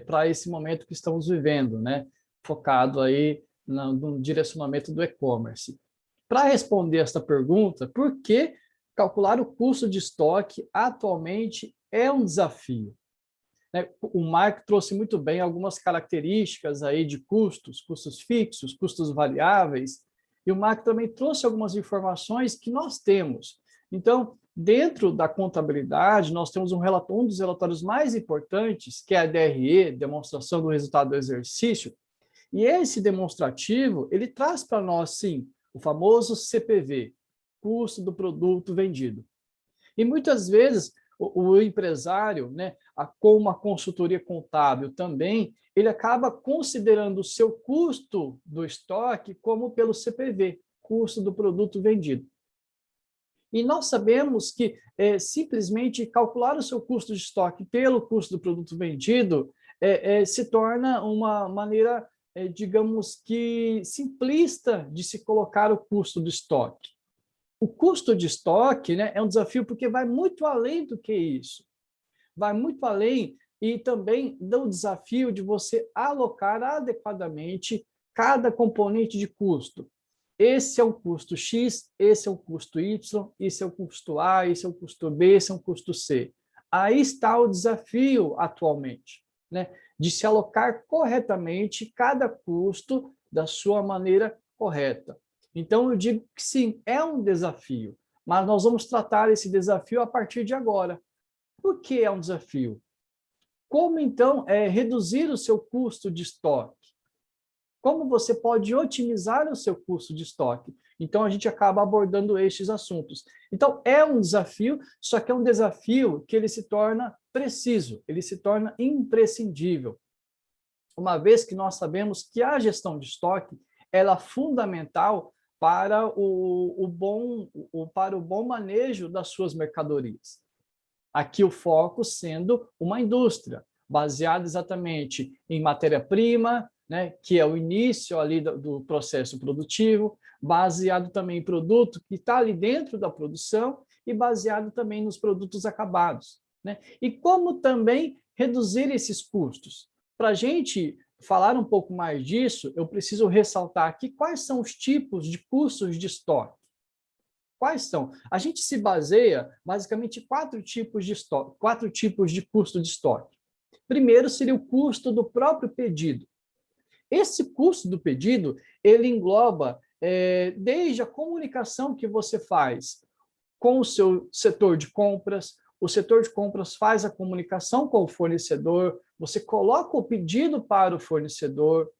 para esse momento que estamos vivendo, né? Focado aí no direcionamento do e-commerce. Para responder esta pergunta, por que calcular o custo de estoque atualmente é um desafio? O Mark trouxe muito bem algumas características aí de custos fixos, custos variáveis, e o Mark também trouxe algumas informações que nós temos. Então, dentro da contabilidade, nós temos um dos relatórios mais importantes, que é a DRE, Demonstração do Resultado do Exercício, e esse demonstrativo, ele traz para nós, sim, o famoso CPV, custo do produto vendido. E muitas vezes o empresário, né, com uma consultoria contábil também, ele acaba considerando o seu custo do estoque como pelo CPV, custo do produto vendido. E nós sabemos que simplesmente calcular o seu custo de estoque pelo custo do produto vendido se torna uma maneira, digamos que, simplista de se colocar o custo do estoque. O custo de estoque, né, é um desafio porque vai muito além do que isso. Vai muito além e também do desafio de você alocar adequadamente cada componente de custo. Esse é um custo X, esse é um custo Y, esse é o custo A, esse é o custo B, esse é um custo C. Aí está o desafio atualmente, né, de se alocar corretamente cada custo da sua maneira correta. Então, eu digo que sim, é um desafio, mas nós vamos tratar esse desafio a partir de agora. Por que é um desafio? Como, então, reduzir o seu custo de estoque? Como você pode otimizar o seu custo de estoque? Então, a gente acaba abordando estes assuntos. Então, é um desafio, só que é um desafio que ele se torna preciso, ele se torna imprescindível. Uma vez que nós sabemos que a gestão de estoque ela é fundamental para o bom manejo das suas mercadorias. Aqui o foco sendo uma indústria, baseada exatamente em matéria-prima, né, que é o início ali do processo produtivo, baseado também em produto que está ali dentro da produção e baseado também nos produtos acabados, né? E como também reduzir esses custos. Para a gente falar um pouco mais disso, eu preciso ressaltar aqui quais são os tipos de custos de estoque. Quais são? A gente se baseia basicamente em 4 tipos de estoque, 4 tipos de custo de estoque. Primeiro seria o custo do próprio pedido. Esse custo do pedido, ele engloba desde a comunicação que você faz com o seu setor de compras, o setor de compras faz a comunicação com o fornecedor, você coloca o pedido para o fornecedor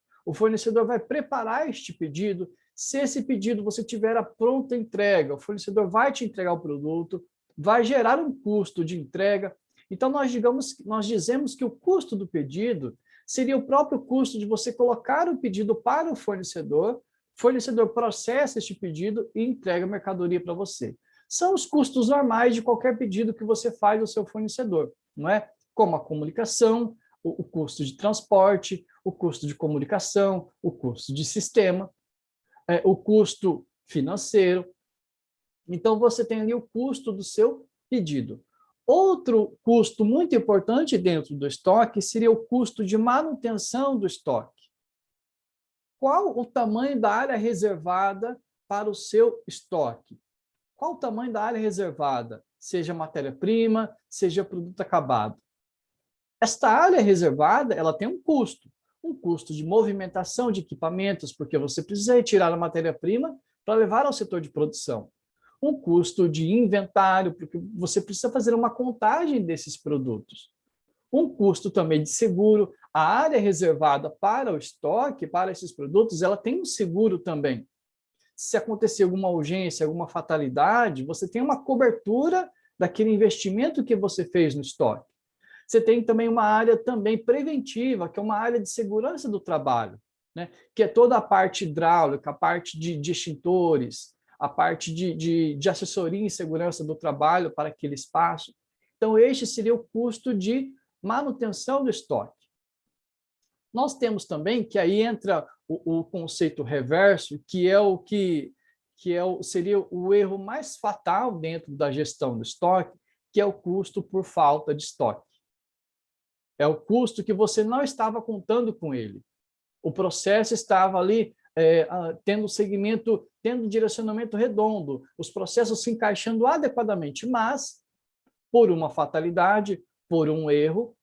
vai preparar este pedido, se esse pedido você tiver a pronta entrega, o fornecedor vai te entregar o produto, vai gerar um custo de entrega. Então, nós dizemos que o custo do pedido seria o próprio custo de você colocar o pedido para o fornecedor processa este pedido e entrega a mercadoria para você. São os custos normais de qualquer pedido que você faz ao seu fornecedor, não é? Como a comunicação, o custo de transporte, o custo de comunicação, o custo de sistema, o custo financeiro. Então, você tem ali o custo do seu pedido. Outro custo muito importante dentro do estoque seria o custo de manutenção do estoque. Qual o tamanho da área reservada para o seu estoque? qual o tamanho da área reservada, seja matéria-prima, seja produto acabado. Esta área reservada, ela tem um custo de movimentação de equipamentos, porque você precisa retirar a matéria-prima para levar ao setor de produção. Um custo de inventário, porque você precisa fazer uma contagem desses produtos. Um custo também de seguro. A área reservada para o estoque, para esses produtos, ela tem um seguro também. Se acontecer alguma urgência, alguma fatalidade, você tem uma cobertura daquele investimento que você fez no estoque. Você tem também uma área também preventiva, que é uma área de segurança do trabalho, né? Que é toda a parte hidráulica, a parte de extintores, a parte de assessoria em segurança do trabalho para aquele espaço. Então, este seria o custo de manutenção do estoque. Nós temos também, que aí entra o conceito reverso, que é o seria o erro mais fatal dentro da gestão do estoque, que é o custo por falta de estoque. É o custo que você não estava contando com ele. O processo estava ali tendo segmento, tendo direcionamento redondo, os processos se encaixando adequadamente, mas, por uma fatalidade, por um erro,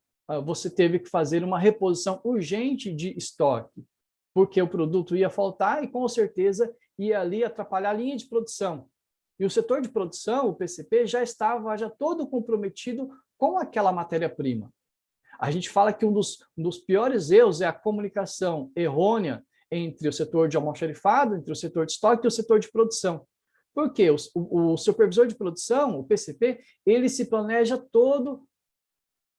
você teve que fazer uma reposição urgente de estoque, porque o produto ia faltar e, com certeza, ia ali atrapalhar a linha de produção. E o setor de produção, o PCP, já estava todo comprometido com aquela matéria-prima. A gente fala que um dos piores erros é a comunicação errônea entre o setor de almoxarifado, entre o setor de estoque e o setor de produção. Por quê? O supervisor de produção, o PCP, ele se planeja todo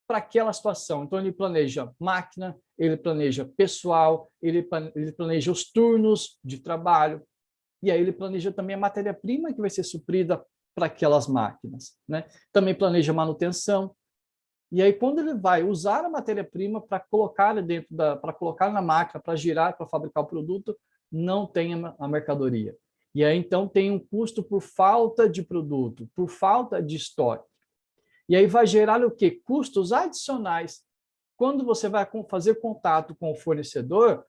para aquela situação. Então, ele planeja máquina, ele planeja pessoal, ele planeja os turnos de trabalho, e aí ele planeja também a matéria-prima que vai ser suprida para aquelas máquinas, né? Também planeja manutenção. E aí, quando ele vai usar a matéria-prima para colocar para colocar na máquina, para girar, para fabricar o produto, não tem a mercadoria. E aí, então, tem um custo por falta de produto, por falta de estoque. E aí vai gerar o quê? Custos adicionais. Quando você vai fazer contato com o fornecedor,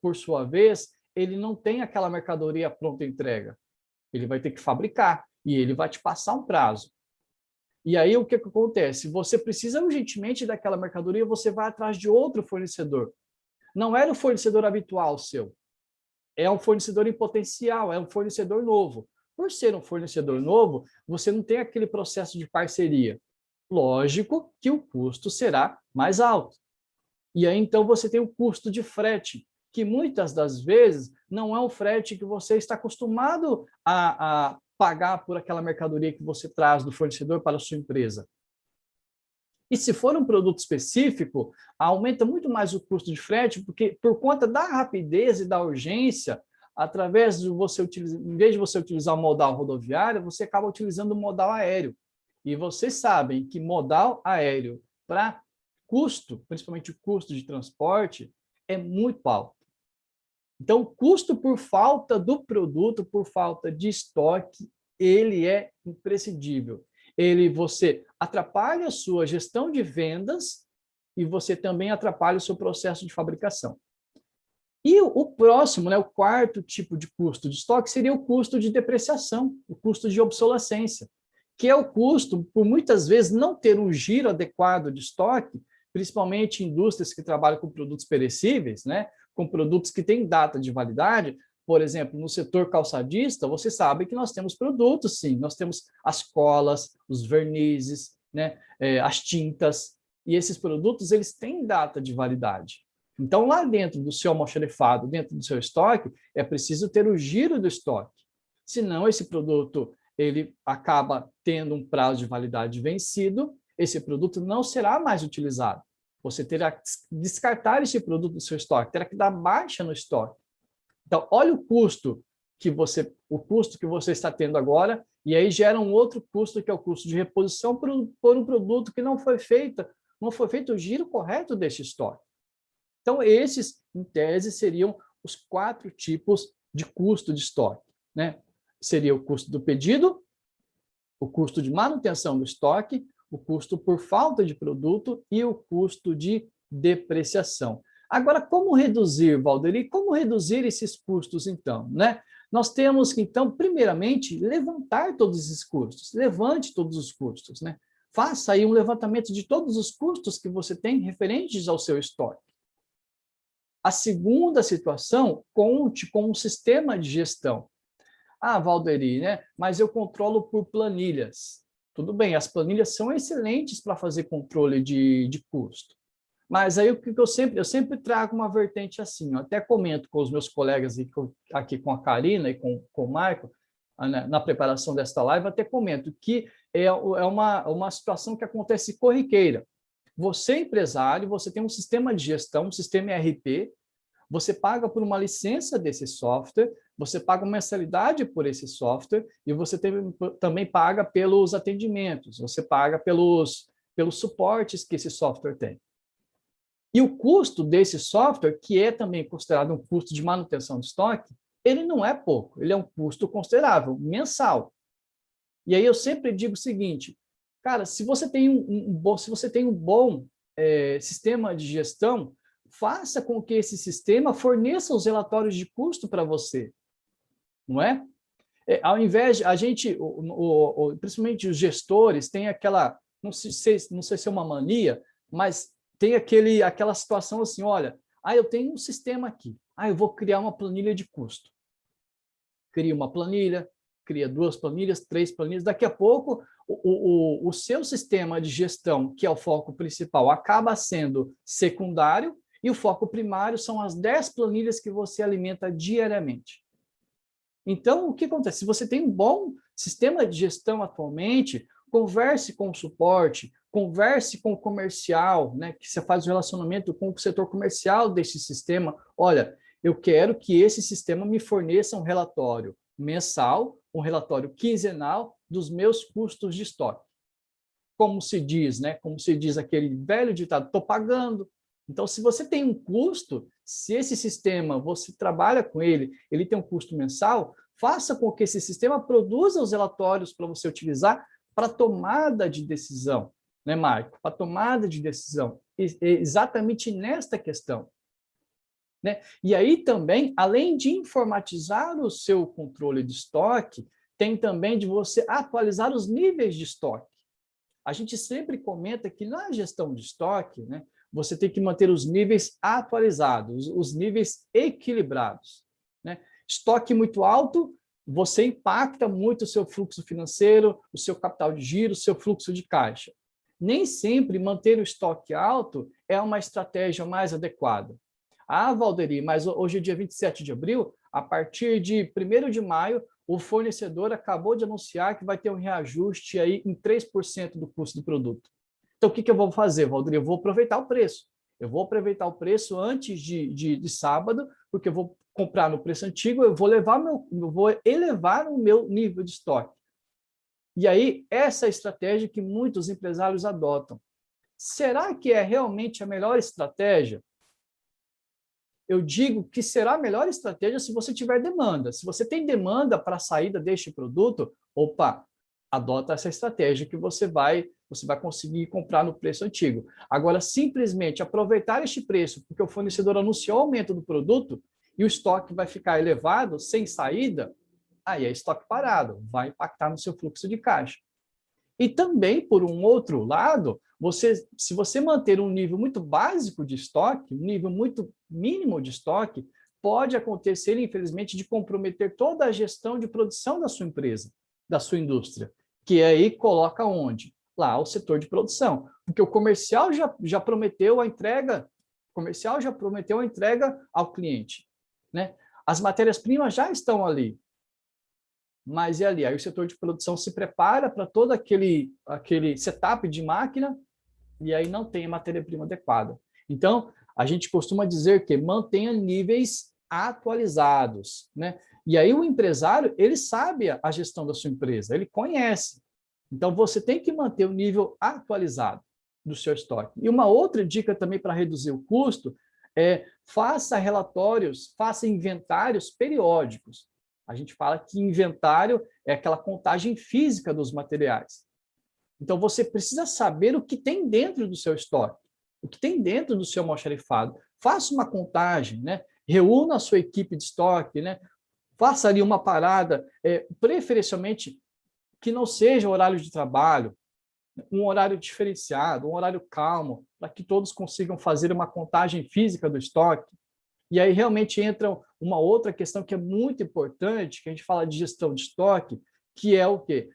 por sua vez, ele não tem aquela mercadoria pronta entrega. Ele vai ter que fabricar e ele vai te passar um prazo. E aí o que acontece? Você precisa urgentemente daquela mercadoria, você vai atrás de outro fornecedor. Não era o fornecedor habitual seu. É um fornecedor em potencial, é um fornecedor novo. Por ser um fornecedor novo, você não tem aquele processo de parceria. Lógico que o custo será mais alto. E aí, então, você tem o custo de frete, que muitas das vezes não é um frete que você está acostumado a pagar por aquela mercadoria que você traz do fornecedor para a sua empresa. E se for um produto específico, aumenta muito mais o custo de frete, porque por conta da rapidez e da urgência, através de em vez de você utilizar o modal rodoviário, você acaba utilizando o modal aéreo. E vocês sabem que modal aéreo para custo, principalmente o custo de transporte, é muito alto. Então, o custo por falta do produto, por falta de estoque, ele é imprescindível. Você atrapalha a sua gestão de vendas e você também atrapalha o seu processo de fabricação. E o próximo, o quarto tipo de custo de estoque, seria o custo de depreciação, o custo de obsolescência, que é o custo, por muitas vezes, não ter um giro adequado de estoque, principalmente em indústrias que trabalham com produtos perecíveis, com produtos que têm data de validade. Por exemplo, no setor calçadista, você sabe que nós temos produtos, sim, nós temos as colas, os vernizes, as tintas, e esses produtos eles têm data de validade. Então, lá dentro do seu almoxarifado, dentro do seu estoque, é preciso ter o giro do estoque. Senão, esse produto ele acaba tendo um prazo de validade vencido, esse produto não será mais utilizado. Você terá que descartar esse produto do seu estoque, terá que dar baixa no estoque. Então, olha o custo que você está tendo agora, e aí gera um outro custo, que é o custo de reposição por um produto que não foi feito o giro correto desse estoque. Então, esses, em tese, seriam os 4 tipos de custo de estoque. Seria o custo do pedido, o custo de manutenção do estoque, o custo por falta de produto e o custo de depreciação. Agora, como reduzir, Valderi? Como reduzir esses custos, então? nós temos que, então, primeiramente, levantar todos esses custos. Levante todos os custos, né? Faça aí um levantamento de todos os custos que você tem referentes ao seu estoque. A segunda situação, conte com um sistema de gestão. Ah, Valderi, né? Mas eu controlo por planilhas. Tudo bem, as planilhas são excelentes para fazer controle de custo. Mas aí o que eu sempre trago uma vertente assim, eu até comento com os meus colegas aqui com a Karina e com o Marco, na preparação desta live, até comento que é uma situação que acontece corriqueira. Você, empresário, você tem um sistema de gestão, um sistema ERP, você paga por uma licença desse software, você paga uma mensalidade por esse software e você também paga pelos atendimentos, você paga pelos suportes que esse software tem. E o custo desse software, que é também considerado um custo de manutenção de estoque, ele não é pouco, ele é um custo considerável, mensal. E aí eu sempre digo o seguinte, cara, se você tem um bom sistema de gestão, faça com que esse sistema forneça os relatórios de custo para você, não é? Ao invés de a gente, principalmente os gestores, tem aquela, não sei se é uma mania, mas tem aquela situação assim, olha, eu tenho um sistema aqui, eu vou criar uma planilha de custo. Cria uma planilha, cria 2 planilhas, 3 planilhas, daqui a pouco o seu sistema de gestão, que é o foco principal, acaba sendo secundário e o foco primário são as 10 planilhas que você alimenta diariamente. Então, o que acontece? Se você tem um bom sistema de gestão atualmente, converse com o suporte, converse com o comercial, né, que você faz o relacionamento com o setor comercial desse sistema. Olha, eu quero que esse sistema me forneça um relatório mensal, um relatório quinzenal dos meus custos de estoque. Como se diz, né? Como se diz aquele velho ditado, estou pagando. Então, se você tem um custo, se esse sistema, você trabalha com ele, ele tem um custo mensal, faça com que esse sistema produza os relatórios para você utilizar para tomada de decisão, né, Marco? Para tomada de decisão, exatamente nesta questão. Né? E aí também, além de informatizar o seu controle de estoque, tem também de você atualizar os níveis de estoque. A gente sempre comenta que na gestão de estoque, né, você tem que manter os níveis atualizados, os níveis equilibrados. Né? Estoque muito alto, você impacta muito o seu fluxo financeiro, o seu capital de giro, o seu fluxo de caixa. Nem sempre manter o estoque alto é uma estratégia mais adequada. Valderi, mas hoje é dia 27 de abril, a partir de 1º de maio, o fornecedor acabou de anunciar que vai ter um reajuste aí em 3% do custo do produto. Então, o que eu vou fazer, Valderi? Eu vou aproveitar o preço. Eu vou aproveitar o preço antes de sábado, porque eu vou comprar no preço antigo, eu vou elevar o meu nível de estoque. E aí, essa é a estratégia que muitos empresários adotam. Será que é realmente a melhor estratégia? Eu digo que será a melhor estratégia se você tiver demanda. Se você tem demanda para a saída deste produto, adota essa estratégia que você vai conseguir comprar no preço antigo. Agora, simplesmente aproveitar este preço, porque o fornecedor anunciou o aumento do produto e o estoque vai ficar elevado, sem saída, aí é estoque parado, vai impactar no seu fluxo de caixa. E também, por um outro lado, se você manter um nível muito básico de estoque, um nível muito mínimo de estoque, pode acontecer, infelizmente, de comprometer toda a gestão de produção da sua empresa, da sua indústria, que aí coloca onde? Lá, o setor de produção. Porque o comercial já prometeu a entrega, ao cliente. Né? As matérias-primas já estão ali. Mas e ali? Aí o setor de produção se prepara para todo aquele setup de máquina e aí não tem a matéria-prima adequada. Então, a gente costuma dizer que mantenha níveis atualizados. Né? E aí o empresário, ele sabe a gestão da sua empresa, ele conhece. Então, você tem que manter o nível atualizado do seu estoque. E uma outra dica também para reduzir o custo é faça relatórios, faça inventários periódicos. A gente fala que inventário é aquela contagem física dos materiais. Então, você precisa saber o que tem dentro do seu estoque, o que tem dentro do seu almoxarifado. Faça uma contagem, né? Reúna a sua equipe de estoque, né? faça ali uma parada, preferencialmente que não seja horário de trabalho, um horário diferenciado, um horário calmo, para que todos consigam fazer uma contagem física do estoque. E aí realmente entra uma outra questão que é muito importante, que a gente fala de gestão de estoque, que é o quê?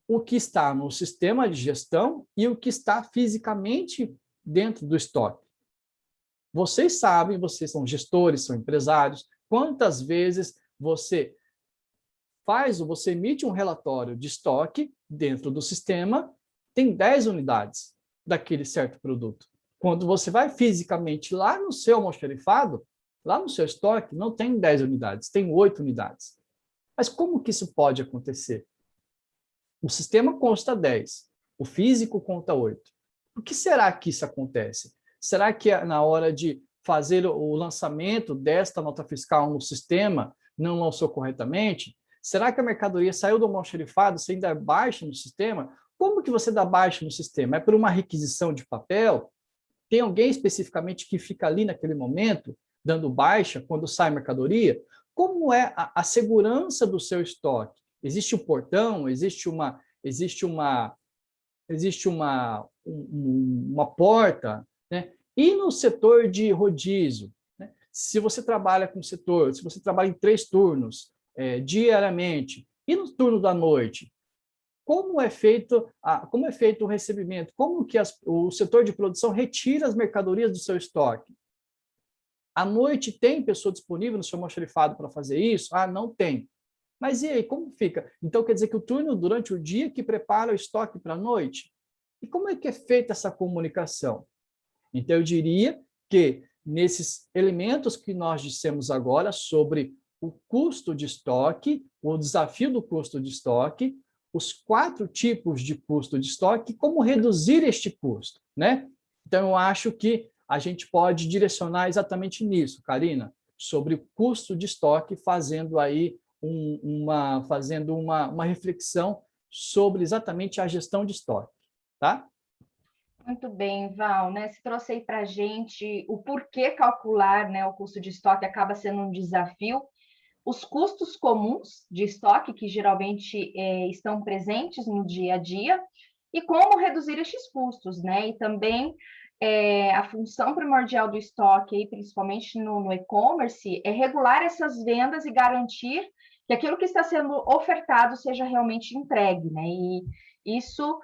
O que está no sistema de gestão e o que está fisicamente dentro do estoque. Vocês sabem, vocês são gestores, são empresários, quantas vezes você emite um relatório de estoque dentro do sistema, tem 10 unidades daquele certo produto. Quando você vai fisicamente lá no seu almoxarifado, lá no seu estoque, não tem 10 unidades, tem 8 unidades. Mas como que isso pode acontecer? O sistema consta 10, o físico conta 8. Por que será que isso acontece? Será que na hora de fazer o lançamento desta nota fiscal no sistema não lançou corretamente? Será que a mercadoria saiu do almoxarifado sem dar baixa no sistema? Como que você dá baixa no sistema? É por uma requisição de papel? Tem alguém especificamente que fica ali naquele momento, dando baixa quando sai mercadoria? Como é a segurança do seu estoque? Existe um portão? Existe uma porta? Né? E no setor de rodízio? Né? Se você trabalha com setor, se você trabalha em 3 turnos, diariamente, e no turno da noite, como é feito o recebimento? Como que o setor de produção retira as mercadorias do seu estoque? À noite tem pessoa disponível no seu almoxarifado para fazer isso? Ah, não tem. Mas e aí, como fica? Então, quer dizer que o turno durante o dia que prepara o estoque para a noite? E como é que é feita essa comunicação? Então, eu diria que nesses elementos que nós dissemos agora sobre o custo de estoque, o desafio do custo de estoque, os 4 tipos de custo de estoque, como reduzir este custo, né? Então, eu acho que a gente pode direcionar exatamente nisso, Karina, sobre o custo de estoque, fazendo aí uma reflexão sobre exatamente a gestão de estoque, tá?
Muito bem, Val, né? Você trouxe aí para a gente o porquê calcular, né, o custo de estoque acaba sendo um desafio, os custos comuns de estoque, que geralmente estão presentes no dia a dia, e como reduzir estes custos, né? E também a função primordial do estoque, aí, principalmente no e-commerce, é regular essas vendas e garantir que aquilo que está sendo ofertado seja realmente entregue, né? E isso,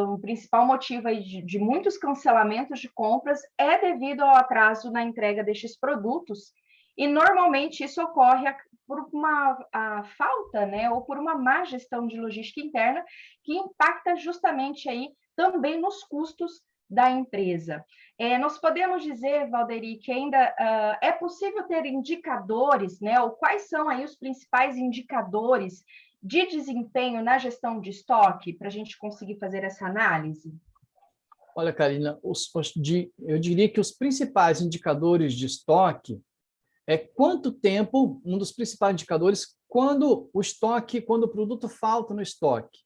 o principal motivo aí de muitos cancelamentos de compras é devido ao atraso na entrega destes produtos, e normalmente isso ocorre por uma falta, né, ou por uma má gestão de logística interna, que impacta justamente aí também nos custos da empresa. Nós podemos dizer, Valderi, que ainda é possível ter indicadores, né, ou quais são aí os principais indicadores de desempenho na gestão de estoque, para a gente conseguir fazer essa análise?
Olha, Karina, eu diria que os principais indicadores de estoque é quanto tempo, um dos principais indicadores, quando o produto falta no estoque.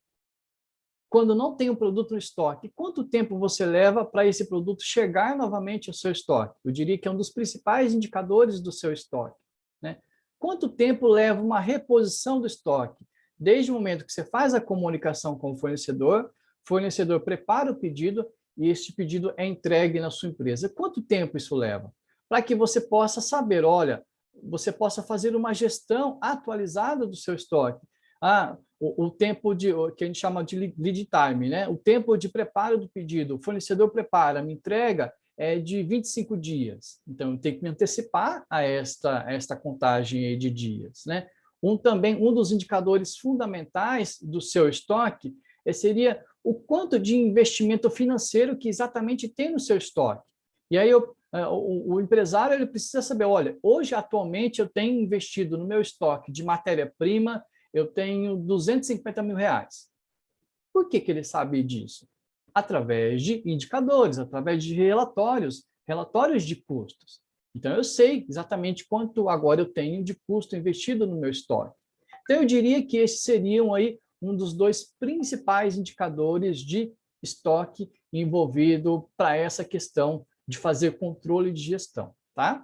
Quando não tem um produto no estoque, quanto tempo você leva para esse produto chegar novamente ao seu estoque? Eu diria que é um dos principais indicadores do seu estoque, né? Quanto tempo leva uma reposição do estoque? Desde o momento que você faz a comunicação com o fornecedor prepara o pedido e este pedido é entregue na sua empresa. Quanto tempo isso leva? Para que você possa saber, olha, você possa fazer uma gestão atualizada do seu estoque. O tempo que a gente chama de lead time, né? O tempo de preparo do pedido. O fornecedor prepara, me entrega, é de 25 dias. Então, eu tenho que me antecipar a esta contagem de dias, né? Um dos indicadores fundamentais do seu estoque seria o quanto de investimento financeiro que exatamente tem no seu estoque. E aí, o empresário ele precisa saber, olha, hoje, atualmente, eu tenho investido no meu estoque de matéria-prima, eu tenho R$250 mil. Por que ele sabe disso? Através de indicadores, através de relatórios de custos. Então, eu sei exatamente quanto agora eu tenho de custo investido no meu estoque. Então, eu diria que esses seriam aí um dos 2 principais indicadores de estoque envolvido para essa questão de fazer controle de gestão, tá?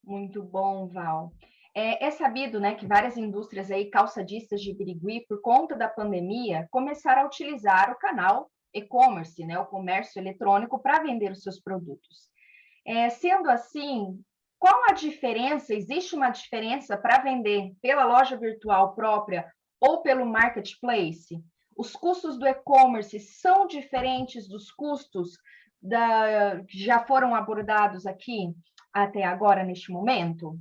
Muito bom, Val. É sabido, né, que várias indústrias aí, calçadistas de Birigui, por conta da pandemia, começaram a utilizar o canal e-commerce, né, o comércio eletrônico, para vender os seus produtos. Sendo assim, qual a diferença? Existe uma diferença para vender pela loja virtual própria ou pelo marketplace? Os custos do e-commerce são diferentes dos custos que já foram abordados aqui até agora, neste momento?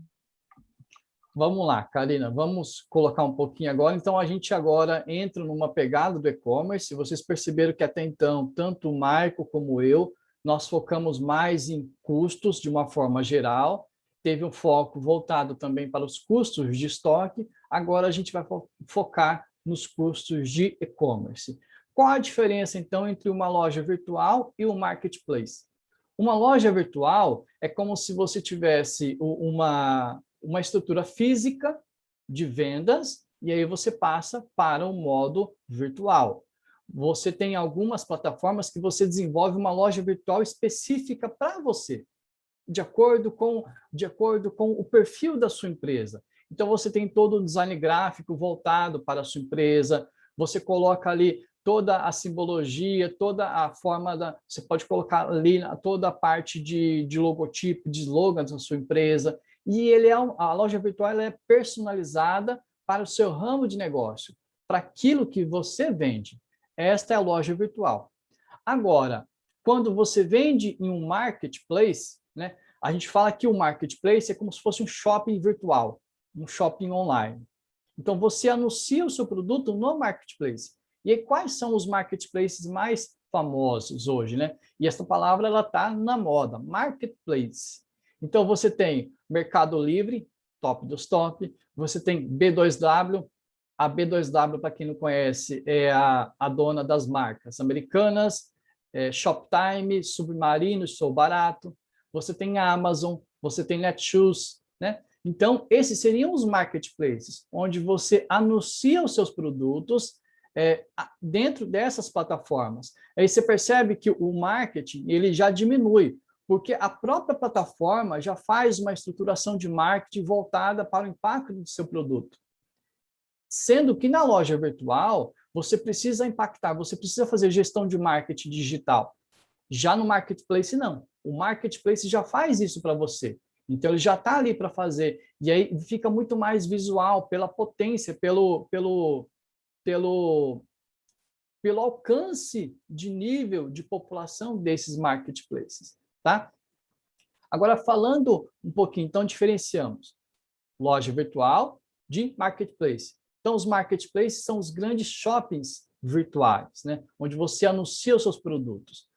Vamos lá, Karina, vamos colocar um pouquinho agora. Então, a gente agora entra numa pegada do e-commerce. Vocês perceberam que até então, tanto o Marco como eu, nós focamos mais em custos de uma forma geral. Teve um foco voltado também para os custos de estoque. Agora a gente vai focar nos custos de e-commerce. Qual a diferença, então, entre uma loja virtual e o marketplace? Uma loja virtual é como se você tivesse uma estrutura física de vendas e aí você passa para o modo virtual. Você tem algumas plataformas que você desenvolve uma loja virtual específica para você, de acordo com o perfil da sua empresa. Então, você tem todo o design gráfico voltado para a sua empresa, você coloca ali toda a simbologia, toda a forma você pode colocar ali toda a parte de logotipo, de slogans da sua empresa, e a loja virtual ela é personalizada para o seu ramo de negócio, para aquilo que você vende. Esta é a loja virtual. Agora, quando você vende em um marketplace, né, a gente fala que o marketplace é como se fosse um shopping virtual, um shopping online. Então, você anuncia o seu produto no marketplace. E aí, quais são os marketplaces mais famosos hoje, né? E essa palavra ela está na moda, marketplace. Então, você tem Mercado Livre, top dos top. Você tem B2W. A B2W, para quem não conhece, é a dona das marcas americanas, Shoptime, Submarino, Sou Barato. Você tem a Amazon, você tem Netshoes, né? Então, esses seriam os marketplaces, onde você anuncia os seus produtos dentro dessas plataformas. Aí você percebe que o marketing ele já diminui, porque a própria plataforma já faz uma estruturação de marketing voltada para o impacto do seu produto. Sendo que na loja virtual, você precisa impactar, você precisa fazer gestão de marketing digital. Já no marketplace, não. O marketplace já faz isso para você. Então, ele já está ali para fazer. E aí fica muito mais visual, pela potência, pelo alcance de nível de população desses marketplaces. Tá? Agora, falando um pouquinho, então, diferenciamos loja virtual de marketplace. Então, os marketplaces são os grandes shoppings virtuais, né? Onde você anuncia os seus produtos.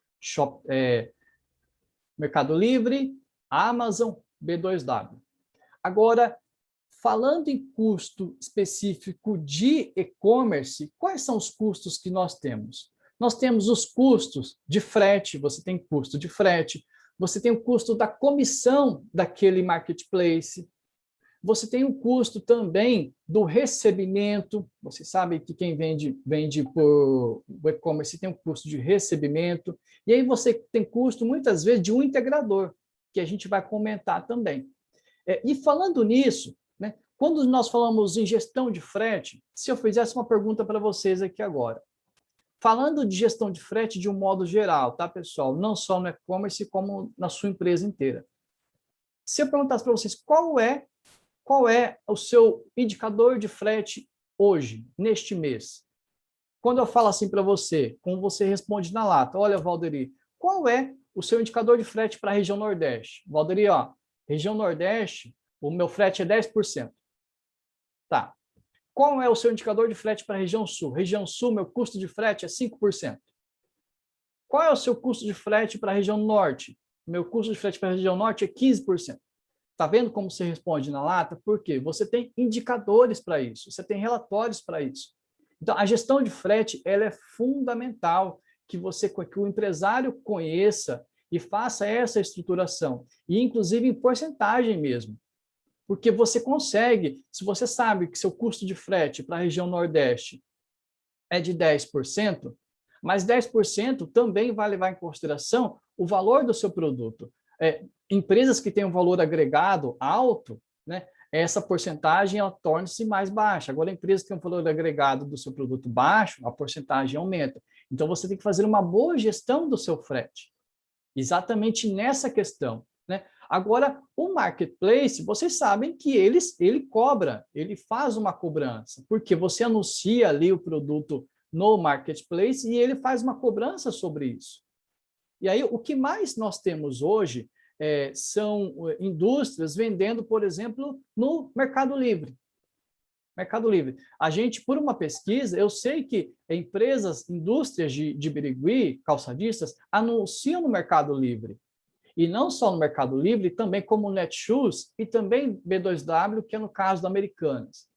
Mercado Livre, Amazon, B2W. Agora, falando em custo específico de e-commerce, quais são os custos que nós temos? Nós temos os custos de frete, você tem custo de frete, você tem o custo da comissão daquele marketplace, você tem o custo também do recebimento, você sabe que quem vende por e-commerce tem um custo de recebimento, e aí você tem custo, muitas vezes, de um integrador, que a gente vai comentar também. E falando nisso, né, quando nós falamos em gestão de frete, se eu fizesse uma pergunta para vocês aqui agora, falando de gestão de frete de um modo geral, tá, pessoal? Não só no e-commerce, como na sua empresa inteira. Se eu perguntasse para vocês qual é o seu indicador de frete hoje, neste mês? Quando eu falo assim para você, como você responde na lata, olha, Valderi, qual é o seu indicador de frete para a região Nordeste? Valderi, ó, região Nordeste, o meu frete é 10%. Tá. Qual é o seu indicador de frete para a região Sul? Região Sul, meu custo de frete é 5%. Qual é o seu custo de frete para a região Norte? Meu custo de frete para a região Norte é 15%. Está vendo como você responde na lata? Por quê? Você tem indicadores para isso, você tem relatórios para isso. Então, a gestão de frete ela é fundamental que o empresário conheça e faça essa estruturação, e inclusive em porcentagem mesmo. Porque você consegue, se você sabe que seu custo de frete para a região Nordeste é de 10%, mas 10% também vai levar em consideração o valor do seu produto. Empresas que têm um valor agregado alto, né, essa porcentagem ela torna-se mais baixa. Agora, a empresa que tem um valor agregado do seu produto baixo, a porcentagem aumenta. Então, você tem que fazer uma boa gestão do seu frete. Exatamente nessa questão, né? Agora, o marketplace, vocês sabem que ele cobra, ele faz uma cobrança, porque você anuncia ali o produto no marketplace e ele faz uma cobrança sobre isso. E aí, o que mais nós temos hoje são indústrias vendendo, por exemplo, no Mercado Livre. Mercado Livre. A gente, por uma pesquisa, eu sei que empresas, indústrias de Birigui, calçadistas, anunciam no Mercado Livre. E não só no Mercado Livre, também como Netshoes e também B2W, que é no caso da Americanas.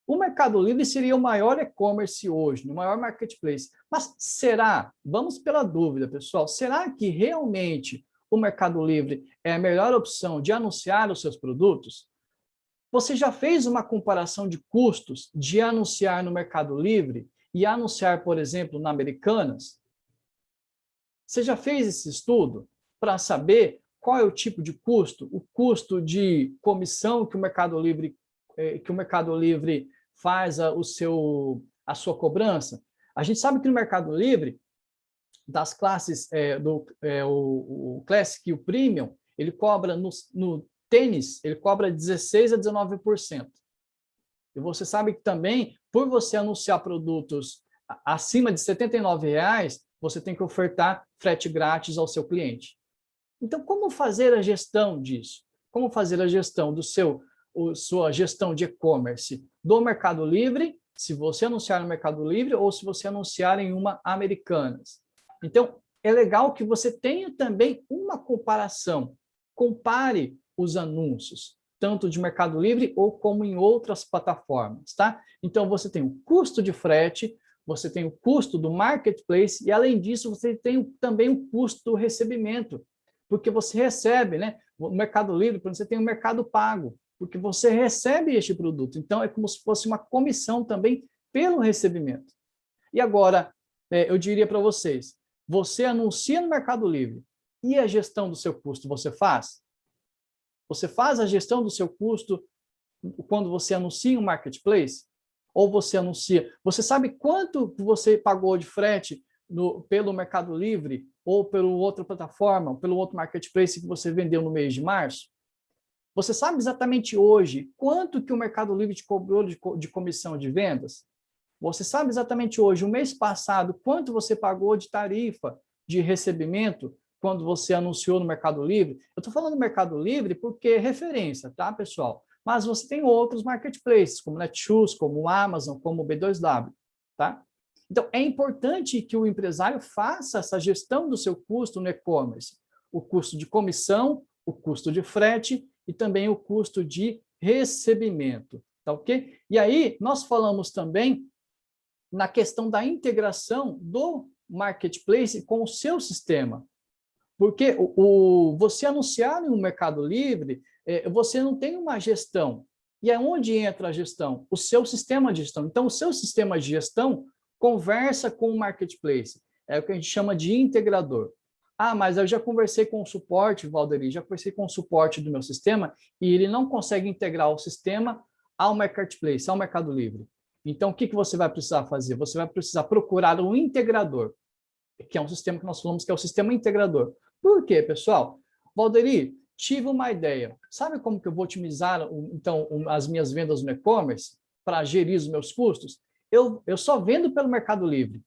O Mercado Livre seria o maior e-commerce hoje, o maior marketplace. Mas será? Vamos pela dúvida, pessoal. Será que realmente o Mercado Livre é a melhor opção de anunciar os seus produtos? Você já fez uma comparação de custos de anunciar no Mercado Livre e anunciar, por exemplo, na Americanas? Você já fez esse estudo para saber qual é o tipo de custo, o custo de comissão que o Mercado Livre faz a sua cobrança? A gente sabe que no Mercado Livre, das classes o Classic e o Premium, ele cobra no tênis, ele cobra 16% a 19%. E você sabe que também, por você anunciar produtos acima de R$ 79,00, você tem que ofertar frete grátis ao seu cliente. Então, como fazer a gestão disso? Como fazer a gestão sua gestão de e-commerce do Mercado Livre, se você anunciar no Mercado Livre ou se você anunciar em uma Americanas? Então, é legal que você tenha também uma comparação. Compare os anúncios, tanto de Mercado Livre ou como em outras plataformas, tá? Então, você tem o custo de frete, você tem o custo do marketplace e, além disso, você tem também o custo do recebimento, porque você recebe, né? O Mercado Livre, por exemplo, você tem o Mercado Pago, porque você recebe este produto. Então, é como se fosse uma comissão também pelo recebimento. E agora, eu diria para vocês, você anuncia no Mercado Livre e a gestão do seu custo você faz? Você faz a gestão do seu custo quando você anuncia um marketplace? Ou você anuncia... Você sabe quanto você pagou de frete pelo Mercado Livre ou pela outra plataforma, pelo outro marketplace que você vendeu no mês de março? Você sabe exatamente hoje quanto que o Mercado Livre te cobrou de comissão de vendas? Você sabe exatamente hoje, o mês passado, quanto você pagou de tarifa de recebimento quando você anunciou no Mercado Livre? Eu estou falando do Mercado Livre porque é referência, tá, pessoal? Mas você tem outros marketplaces, como Netshoes, como o Amazon, como o B2W, tá? Então, é importante que o empresário faça essa gestão do seu custo no e-commerce. O custo de comissão, o custo de frete e também o custo de recebimento, tá ok? E aí, nós falamos também na questão da integração do marketplace com o seu sistema. Porque você anunciar no Mercado Livre, você não tem uma gestão. E é onde entra a gestão? O seu sistema de gestão. Então, o seu sistema de gestão conversa com o marketplace. É o que a gente chama de integrador. Ah, mas eu já conversei com o suporte, Valderi, já conversei com o suporte do meu sistema e ele não consegue integrar o sistema ao marketplace, ao Mercado Livre. Então, o que você vai precisar fazer? Você vai precisar procurar um integrador, que é um sistema que nós falamos que é o sistema integrador. Por quê, pessoal? Valderi, tive uma ideia. Sabe como que eu vou otimizar então as minhas vendas no e-commerce para gerir os meus custos? Eu só vendo pelo Mercado Livre.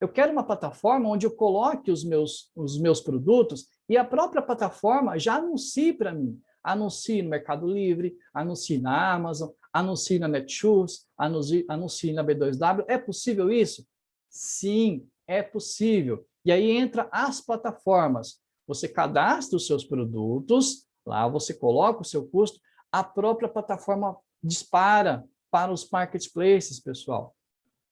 Eu quero uma plataforma onde eu coloque os meus produtos e a própria plataforma já anuncie para mim. Anuncie no Mercado Livre, anuncie na Amazon, anuncie na Netshoes, anuncie na B2W. É possível isso? Sim, é possível. E aí entra as plataformas. Você cadastra os seus produtos, lá você coloca o seu custo, a própria plataforma dispara para os marketplaces, pessoal.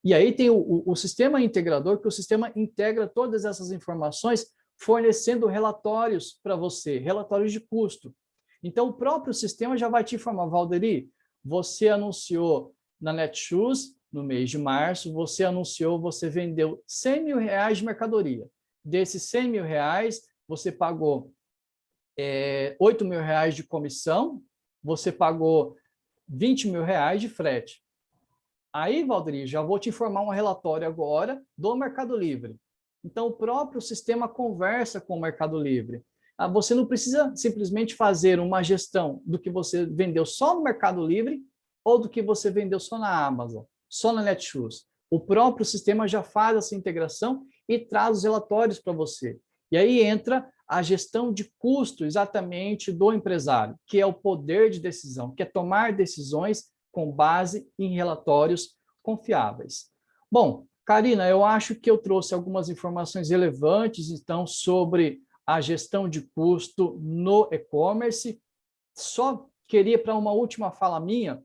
E aí tem o sistema integrador, que o sistema integra todas essas informações, fornecendo relatórios para você, relatórios de custo. Então, o próprio sistema já vai te informar, Valderi, você anunciou na Netshoes, no mês de março, você vendeu R$100 mil de mercadoria. Desses R$100 mil, você pagou R$8 mil de comissão, você pagou R$ 20.000 de frete. Aí, Valderi, já vou te informar um relatório agora do Mercado Livre. Então, o próprio sistema conversa com o Mercado Livre. Você não precisa simplesmente fazer uma gestão do que você vendeu só no Mercado Livre ou do que você vendeu só na Amazon, só na Netshoes. O próprio sistema já faz essa integração e traz os relatórios para você. E aí entra a gestão de custo exatamente do empresário, que é o poder de decisão, que é tomar decisões com base em relatórios confiáveis. Bom, Karina, eu acho que eu trouxe algumas informações relevantes, então, sobre a gestão de custo no e-commerce. Só queria, para uma última fala minha,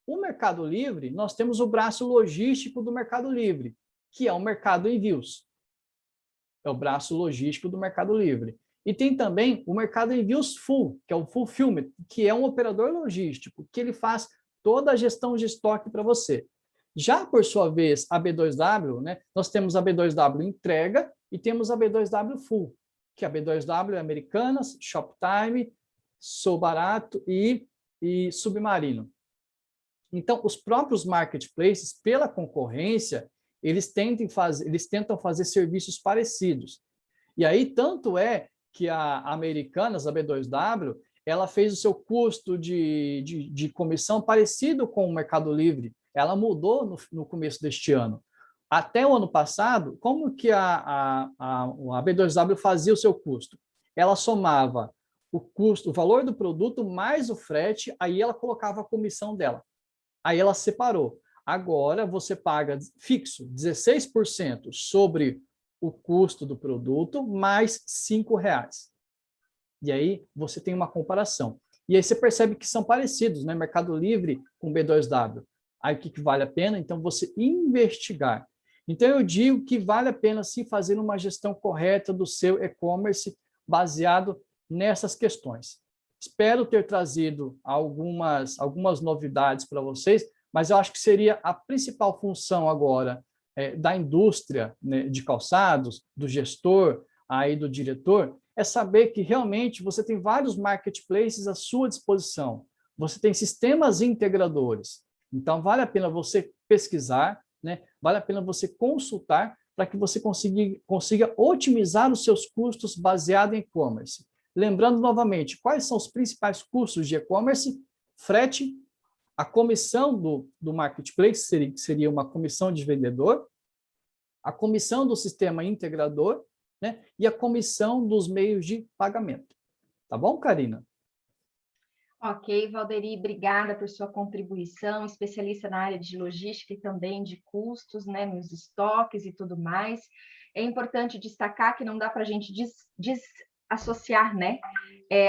o Mercado Livre, nós temos o braço logístico do Mercado Livre, que é o Mercado Envios. É o braço logístico do Mercado Livre. E tem também o Mercado Envios Full, que é o Fulfillment, que é um operador logístico, que ele faz toda a gestão de estoque para você. Já, por sua vez, a B2W, né, nós temos a B2W Entrega e temos a B2W Full, que a B2W é Americanas, Shoptime, Sou Barato e Submarino. Então, os próprios marketplaces, pela concorrência, eles tentam fazer serviços parecidos. E aí, tanto é que a Americanas, a B2W, ela fez o seu custo de comissão parecido com o Mercado Livre. Ela mudou no começo deste ano. Até o ano passado, como que a B2W fazia o seu custo? Ela somava o custo, o valor do produto mais o frete, aí ela colocava a comissão dela. Aí ela separou. Agora você paga fixo 16% sobre o custo do produto mais R$ 5. E aí você tem uma comparação. E aí você percebe que são parecidos, né? Mercado Livre com B2W. Aí o que vale a pena? Então, você investigar. Então, eu digo que vale a pena, sim, fazer uma gestão correta do seu e-commerce baseado nessas questões. Espero ter trazido algumas novidades para vocês, mas eu acho que seria a principal função agora da indústria, né, de calçados, do gestor, aí do diretor, é saber que realmente você tem vários marketplaces à sua disposição. Você tem sistemas integradores. Então, vale a pena você pesquisar, né? Vale a pena você consultar para que você consiga otimizar os seus custos baseado em e-commerce. Lembrando novamente, quais são os principais custos de e-commerce? Frete, a comissão do marketplace, seria uma comissão de vendedor, a comissão do sistema integrador, né? E a comissão dos meios de pagamento. Tá bom, Karina?
Ok, Valderi, obrigada por sua contribuição, especialista na área de logística e também de custos, né, nos estoques e tudo mais. É importante destacar que não dá para a gente desassociar, né,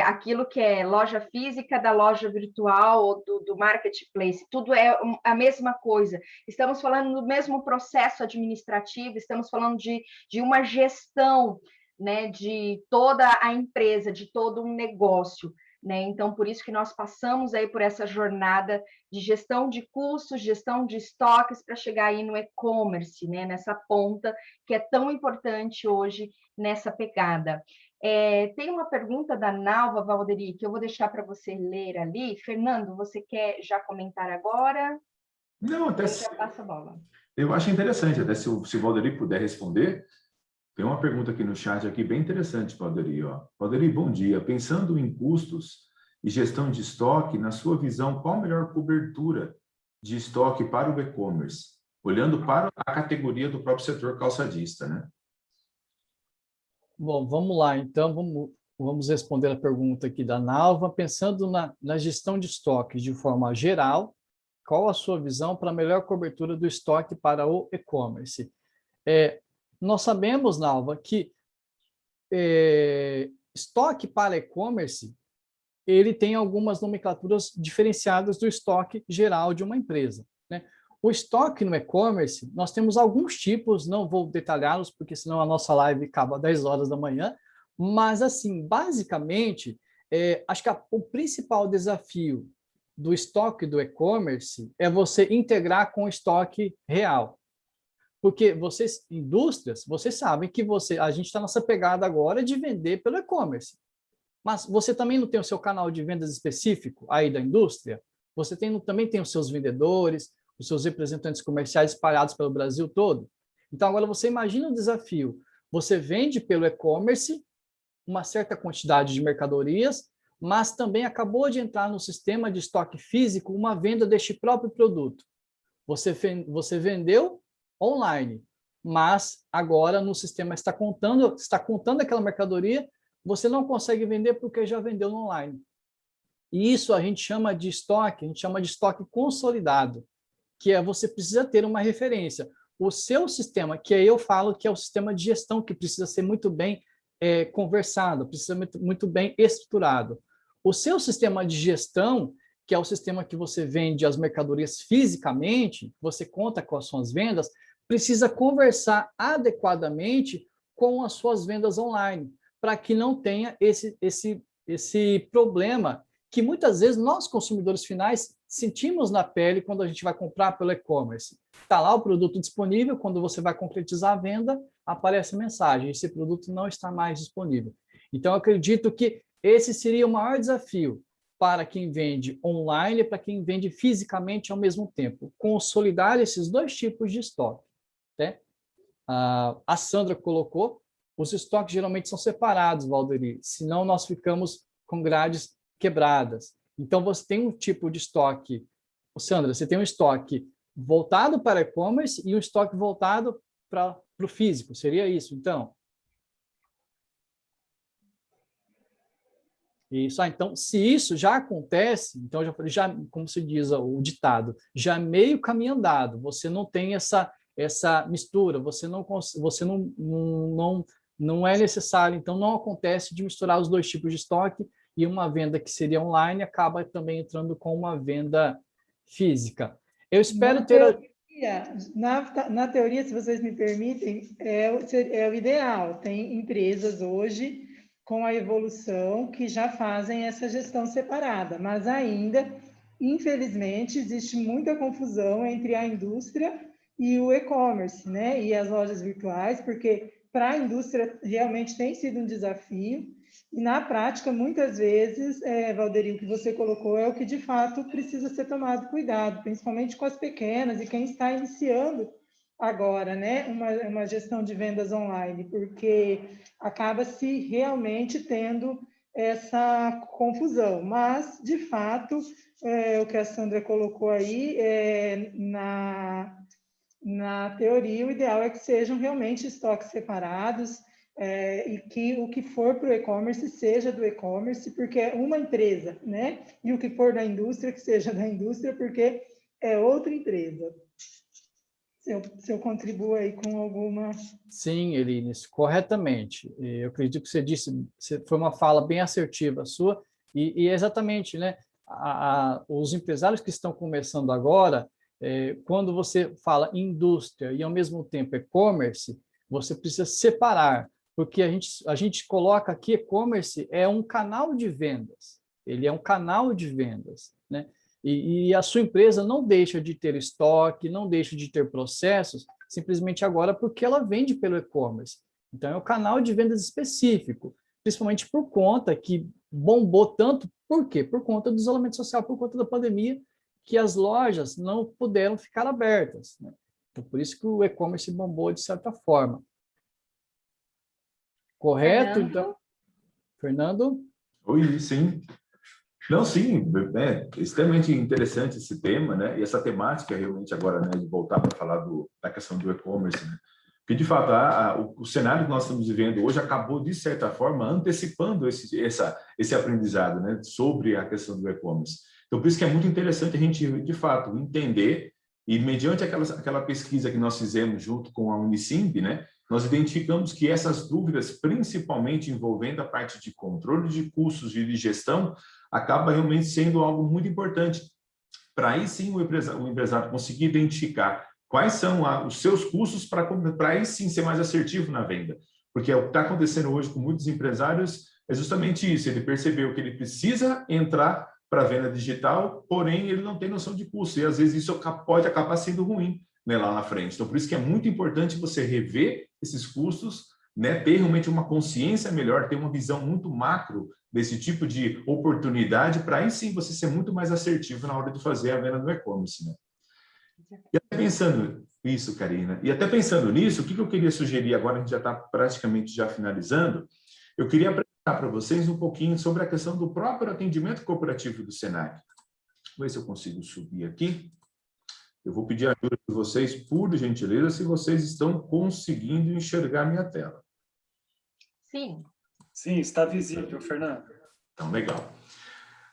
aquilo que é loja física da loja virtual ou do marketplace. Tudo é a mesma coisa. Estamos falando do mesmo processo administrativo, estamos falando de uma gestão, né, de toda a empresa, de todo um negócio. Né? Então, por isso que nós passamos aí por essa jornada de gestão de custos, gestão de estoques, para chegar aí no e-commerce, né? Nessa ponta que é tão importante hoje nessa pegada. Tem uma pergunta da Nalva, Valderi, que eu vou deixar para você ler ali. Fernando, você quer já comentar agora?
Não, até
eu já passo a bola.
Eu acho interessante, até se o Valderi puder responder. Tem uma pergunta aqui no chat aqui bem interessante, Valderi. Valderi, bom dia. Pensando em custos e gestão de estoque, na sua visão, qual a melhor cobertura de estoque para o e-commerce? Olhando para a categoria do próprio setor calçadista, né?
Bom, vamos lá. Então, vamos responder a pergunta aqui da Nalva. Pensando na gestão de estoque de forma geral, qual a sua visão para a melhor cobertura do estoque para o e-commerce? Nós sabemos, Nalva, que estoque para e-commerce, ele tem algumas nomenclaturas diferenciadas do estoque geral de uma empresa, né? O estoque no e-commerce, nós temos alguns tipos, não vou detalhá-los, porque senão a nossa live acaba às 10 horas da manhã, mas, assim, basicamente, acho que o principal desafio do estoque do e-commerce é você integrar com o estoque real. Porque vocês, indústrias, vocês sabem que a gente está nessa pegada agora de vender pelo e-commerce. Mas você também não tem o seu canal de vendas específico aí da indústria? Você também tem os seus vendedores, os seus representantes comerciais espalhados pelo Brasil todo? Então, agora você imagina o desafio. Você vende pelo e-commerce uma certa quantidade de mercadorias, mas também acabou de entrar no sistema de estoque físico uma venda deste próprio produto. Você vendeu online, mas agora no sistema está contando aquela mercadoria, você não consegue vender porque já vendeu no online. E isso a gente chama de estoque consolidado, que é você precisa ter uma referência. O seu sistema, que aí eu falo que é o sistema de gestão, que precisa ser muito bem conversado, precisa ser muito bem estruturado. O seu sistema de gestão, que é o sistema que você vende as mercadorias fisicamente, você conta com as suas vendas, precisa conversar adequadamente com as suas vendas online, para que não tenha esse problema que muitas vezes nós, consumidores finais, sentimos na pele quando a gente vai comprar pelo e-commerce. Está lá o produto disponível, quando você vai concretizar a venda, aparece a mensagem, esse produto não está mais disponível. Então, eu acredito que esse seria o maior desafio para quem vende online e para quem vende fisicamente ao mesmo tempo, consolidar esses dois tipos de estoque. Né? A Sandra colocou, os estoques geralmente são separados, Valderi, senão nós ficamos com grades quebradas. Então, você tem um tipo de estoque, Sandra, você tem um estoque voltado para e-commerce e um estoque voltado para o físico, seria isso, então? Isso, então, se isso já acontece, então, já como se diz o ditado, já meio caminho andado, você não tem essa mistura, não é necessário, então não acontece de misturar os dois tipos de estoque e uma venda que seria online acaba também entrando com uma venda física. Eu espero
Na teoria, se vocês me permitem, é o ideal. Tem empresas hoje com a evolução que já fazem essa gestão separada, mas ainda, infelizmente, existe muita confusão entre a indústria e o e-commerce, né? E as lojas virtuais, porque para a indústria realmente tem sido um desafio, e na prática, muitas vezes, Valderi, o que você colocou é o que de fato precisa ser tomado cuidado, principalmente com as pequenas e quem está iniciando agora, né, uma gestão de vendas online, porque acaba-se realmente tendo essa confusão. Mas, de fato, o que a Sandra colocou aí, na teoria, o ideal é que sejam realmente estoques separados, e que o que for para o e-commerce seja do e-commerce, porque é uma empresa, né? E o que for da indústria, que seja da indústria, porque é outra empresa. Se eu contribuo aí com alguma...
Sim, Elines, corretamente. Eu acredito que você disse, foi uma fala bem assertiva sua, e exatamente, né? Os empresários que estão começando agora, quando você fala indústria e ao mesmo tempo e-commerce, você precisa separar, porque a gente coloca aqui e-commerce é um canal de vendas, ele é um canal de vendas, né? E a sua empresa não deixa de ter estoque, não deixa de ter processos, simplesmente agora porque ela vende pelo e-commerce. Então, é um canal de vendas específico, principalmente por conta que bombou tanto. Por quê? Por conta do isolamento social, por conta da pandemia, que as lojas não puderam ficar abertas, né? Então, por isso que o e-commerce bombou de certa forma. Correto?
Fernando?
Então, Fernando?
Oi, sim. Não, sim, é extremamente interessante esse tema, né? E essa temática realmente agora, né, de voltar para falar da questão do e-commerce, né? Porque, de fato, o cenário que nós estamos vivendo hoje acabou, de certa forma, antecipando esse aprendizado, né, sobre a questão do e-commerce. Então, por isso que é muito interessante a gente, de fato, entender, e mediante aquela pesquisa que nós fizemos junto com a Unisimp, né, nós identificamos que essas dúvidas, principalmente envolvendo a parte de controle de custos e de gestão, acaba realmente sendo algo muito importante, para aí sim o empresário conseguir identificar quais são os seus custos para aí sim ser mais assertivo na venda. Porque o que está acontecendo hoje com muitos empresários é justamente isso, ele percebeu que ele precisa entrar para a venda digital, porém ele não tem noção de custo, e às vezes isso pode acabar sendo ruim, né, lá na frente. Então, por isso que é muito importante você rever esses custos, né, ter realmente uma consciência melhor, ter uma visão muito macro desse tipo de oportunidade, para aí sim você ser muito mais assertivo na hora de fazer a venda do e-commerce, né? E até pensando isso, Karina, e até pensando nisso, o que eu queria sugerir agora, a gente já está praticamente já finalizando, eu queria apresentar para vocês um pouquinho sobre a questão do próprio atendimento corporativo do Senac. Vou ver se eu consigo subir aqui. Eu vou pedir ajuda de vocês, por gentileza, se vocês estão conseguindo enxergar minha tela.
Sim.
Sim, está visível, Fernando.
Então, legal.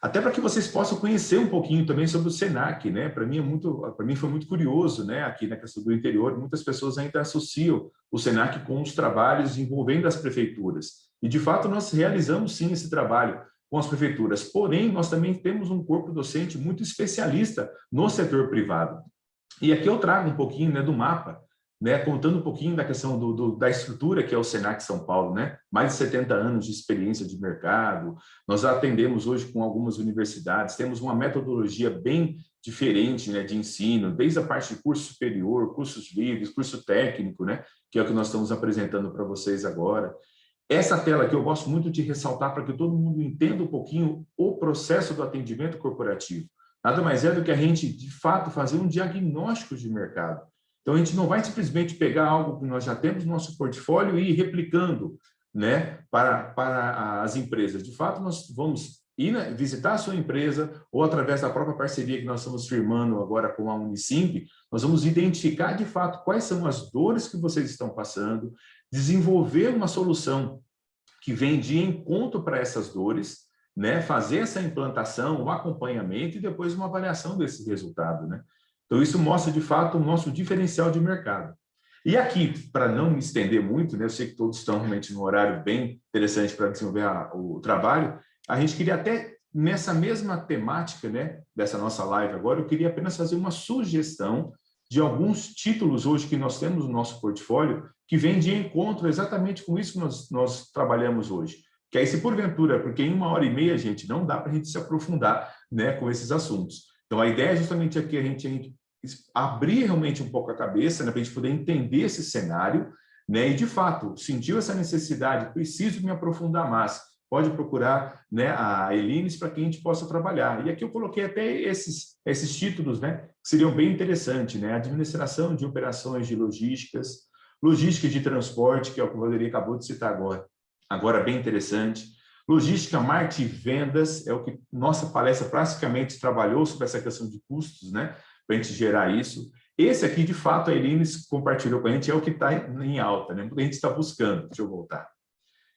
Até para que vocês possam conhecer um pouquinho também sobre o Senac, né? Para mim foi muito curioso, né? Aqui na questão do interior, muitas pessoas ainda associam o Senac com os trabalhos envolvendo as prefeituras. E, de fato, nós realizamos, sim, esse trabalho com as prefeituras. Porém, nós também temos um corpo docente muito especialista no setor privado. E aqui eu trago um pouquinho, né, do mapa, né, contando um pouquinho da questão da estrutura que é o Senac São Paulo, né? Mais de 70 anos de experiência de mercado. Nós atendemos hoje com algumas universidades, temos uma metodologia bem diferente, né, de ensino, desde a parte de curso superior, cursos livres, curso técnico, né, que é o que nós estamos apresentando para vocês agora. Essa tela aqui eu gosto muito de ressaltar para que todo mundo entenda um pouquinho o processo do atendimento corporativo. Nada mais é do que a gente, de fato, fazer um diagnóstico de mercado. Então, a gente não vai simplesmente pegar algo que nós já temos no nosso portfólio e ir replicando, né, para as empresas. De fato, nós vamos ir, né, visitar a sua empresa ou através da própria parceria que nós estamos firmando agora com a Unisimp, nós vamos identificar, de fato, quais são as dores que vocês estão passando, desenvolver uma solução que vem de encontro para essas dores, né, fazer essa implantação, o acompanhamento e depois uma avaliação desse resultado, né? Então, isso mostra, de fato, o nosso diferencial de mercado. E aqui, para não me estender muito, né, eu sei que todos estão realmente num horário bem interessante para desenvolver o trabalho, a gente queria até, nessa mesma temática, né, dessa nossa live agora, eu queria apenas fazer uma sugestão de alguns títulos hoje que nós temos no nosso portfólio que vem de encontro exatamente com isso que nós trabalhamos hoje. Que aí, se porventura, porque em 1h30, gente, não dá para a gente se aprofundar, né, com esses assuntos. Então, a ideia é justamente aqui a gente abrir realmente um pouco a cabeça, né, para a gente poder entender esse cenário, né, e, de fato, sentiu essa necessidade, preciso me aprofundar mais, pode procurar, né, a Elines para que a gente possa trabalhar. E aqui eu coloquei até esses títulos, né, que seriam bem interessantes, né, administração de operações de logística de transporte, que é o que o Valeria acabou de citar agora bem interessante. Logística, marketing e vendas, é o que nossa palestra praticamente trabalhou sobre essa questão de custos, né? Para a gente gerar isso. Esse aqui, de fato, a Elines compartilhou com a gente, é o que está em alta, né? Porque a gente está buscando, deixa eu voltar,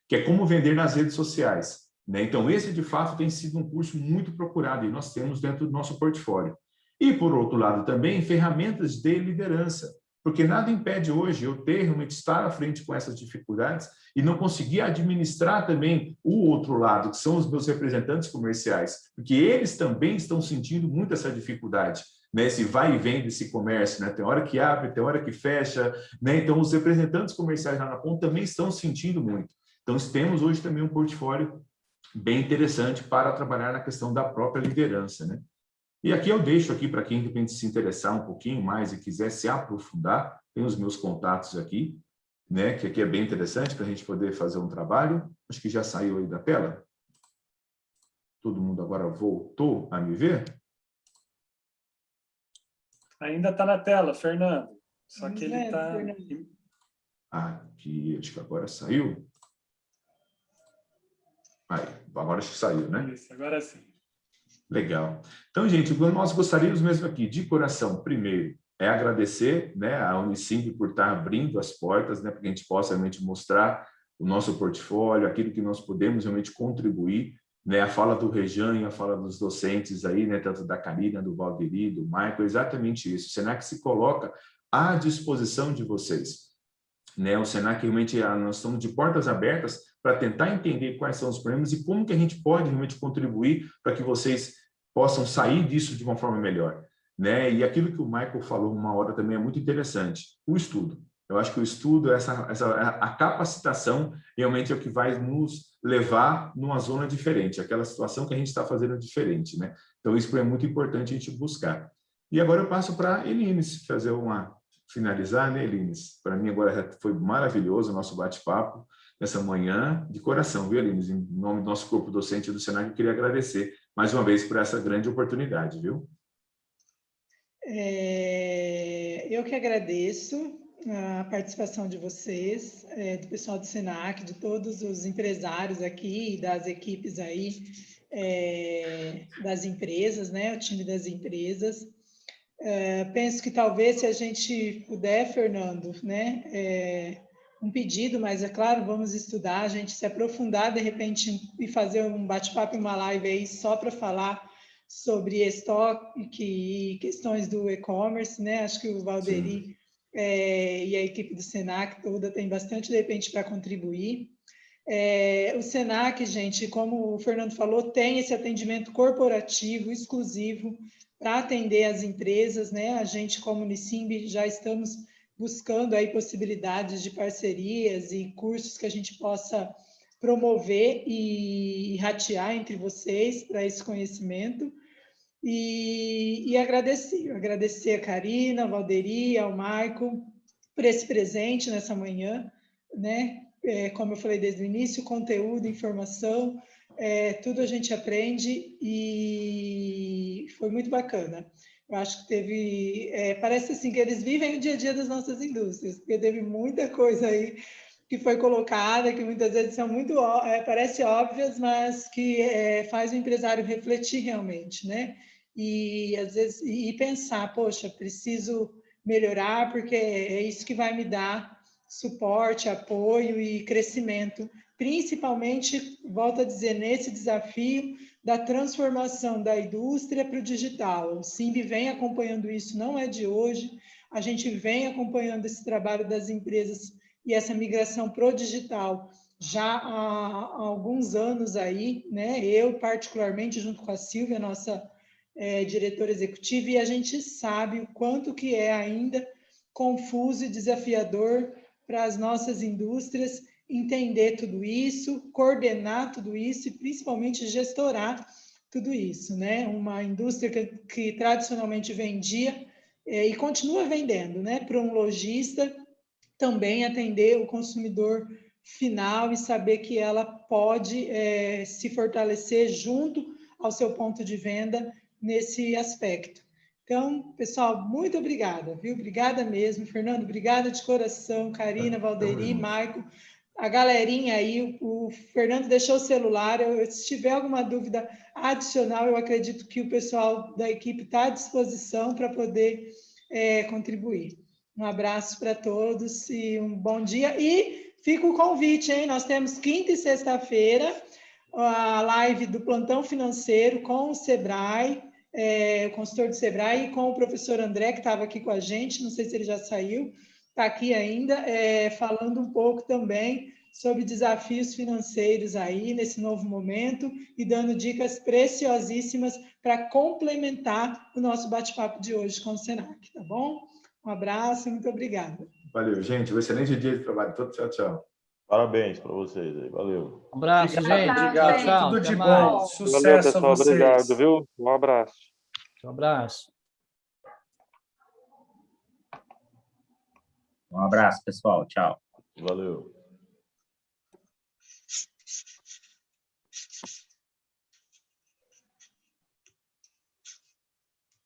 que é como vender nas redes sociais, né? Então, esse, de fato, tem sido um curso muito procurado e nós temos dentro do nosso portfólio. E, por outro lado, também, ferramentas de liderança. Porque nada impede hoje eu realmente estar à frente com essas dificuldades e não conseguir administrar também o outro lado, que são os meus representantes comerciais, porque eles também estão sentindo muito essa dificuldade, né? Esse vai e vem desse comércio, né? Tem hora que abre, tem hora que fecha, né? Então, os representantes comerciais lá na ponta também estão sentindo muito. Então, temos hoje também um portfólio bem interessante para trabalhar na questão da própria liderança, né? E aqui eu deixo aqui para quem de repente se interessar um pouquinho mais e quiser se aprofundar, tem os meus contatos aqui, né, que aqui é bem interessante para a gente poder fazer um trabalho. Acho que já saiu aí da tela. Todo mundo agora voltou a me ver?
Ainda está na tela, Fernando. Só que ele está...
Aqui, acho que agora saiu. Aí, agora acho que saiu, né?
Isso, agora sim.
Legal. Então, gente, nós gostaríamos mesmo aqui, de coração, primeiro, agradecer, né, a Unisimp por estar abrindo as portas, né, para que a gente possa realmente mostrar o nosso portfólio, aquilo que nós podemos realmente contribuir, né, a fala do Rejan e a fala dos docentes aí, né, tanto da Karina, do Valderi, do Michael, exatamente isso. O Senac se coloca à disposição de vocês, né? O Senac realmente, nós estamos de portas abertas para tentar entender quais são os problemas e como que a gente pode realmente contribuir para que vocês possam sair disso de uma forma melhor, né? E aquilo que o Michael falou uma hora também é muito interessante, o estudo. Eu acho que o estudo, a capacitação, realmente é o que vai nos levar numa zona diferente, aquela situação que a gente está fazendo diferente, né? Então, isso é muito importante a gente buscar. E agora eu passo para a Elines fazer uma finalizar, né, Elines? Para mim agora foi maravilhoso o nosso bate-papo nessa manhã, de coração, viu, Elines? Em nome do nosso corpo docente do Senac, eu queria agradecer mais uma vez por essa grande oportunidade, viu?
Eu que agradeço a participação de vocês, do pessoal do Senac, de todos os empresários aqui, das equipes aí, das empresas, né, o time das empresas. Penso que talvez se a gente puder, Fernando, né, um pedido, mas é claro, vamos estudar, a gente se aprofundar de repente e fazer um bate-papo em uma live aí só para falar sobre estoque e questões do e-commerce, né? Acho que o Valderi e a equipe do Senac toda tem bastante de repente para contribuir. O Senac, gente, como o Fernando falou, tem esse atendimento corporativo exclusivo para atender as empresas, né? A gente, como Unicimb, já estamos buscando aí possibilidades de parcerias e cursos que a gente possa promover e ratear entre vocês para esse conhecimento. E agradecer a Karina, ao Valderi, ao Maicon por esse presente nessa manhã, né? Como eu falei desde o início, conteúdo, informação, tudo a gente aprende e foi muito bacana. Eu acho que teve, parece assim que eles vivem o dia a dia das nossas indústrias, porque teve muita coisa aí que foi colocada, que muitas vezes são muito, parece óbvias, mas que faz o empresário refletir realmente, né? E às vezes e pensar, poxa, preciso melhorar porque é isso que vai me dar suporte, apoio e crescimento, principalmente, volto a dizer, nesse desafio da transformação da indústria para o digital. O Simb vem acompanhando isso, não é de hoje, a gente vem acompanhando esse trabalho das empresas e essa migração para o digital já há alguns anos aí, né? Eu, particularmente, junto com a Silvia, nossa diretora executiva, e a gente sabe o quanto que é ainda confuso e desafiador para as nossas indústrias entender tudo isso, coordenar tudo isso e principalmente gestorar tudo isso, né? Uma indústria que tradicionalmente vendia e continua vendendo, né? Para um lojista também atender o consumidor final e saber que ela pode se fortalecer junto ao seu ponto de venda nesse aspecto. Então, pessoal, muito obrigada, viu? Obrigada mesmo, Fernando, obrigada de coração, Karina, Valderi, Maico, a galerinha aí, o Fernando deixou o celular, se tiver alguma dúvida adicional, eu acredito que o pessoal da equipe está à disposição para poder contribuir. Um abraço para todos e um bom dia. E fica o convite, hein? Nós temos quinta e sexta-feira a live do Plantão Financeiro com o Sebrae, o consultor do Sebrae, e com o professor André, que estava aqui com a gente, não sei se ele já saiu, está aqui ainda, falando um pouco também sobre desafios financeiros aí nesse novo momento e dando dicas preciosíssimas para complementar o nosso bate-papo de hoje com o Senac, tá bom? Um abraço e muito obrigada.
Valeu, gente. Um excelente dia de trabalho. Tchau, tchau.
Parabéns para vocês aí. Valeu.
Um abraço, gente.
Obrigado.
Tchau,
Tudo de bom.
mais.
Sucesso
Valeu, pessoal.
a vocês.
Obrigado, viu? Um abraço.
Um abraço.
Um abraço, pessoal. Tchau.
Valeu.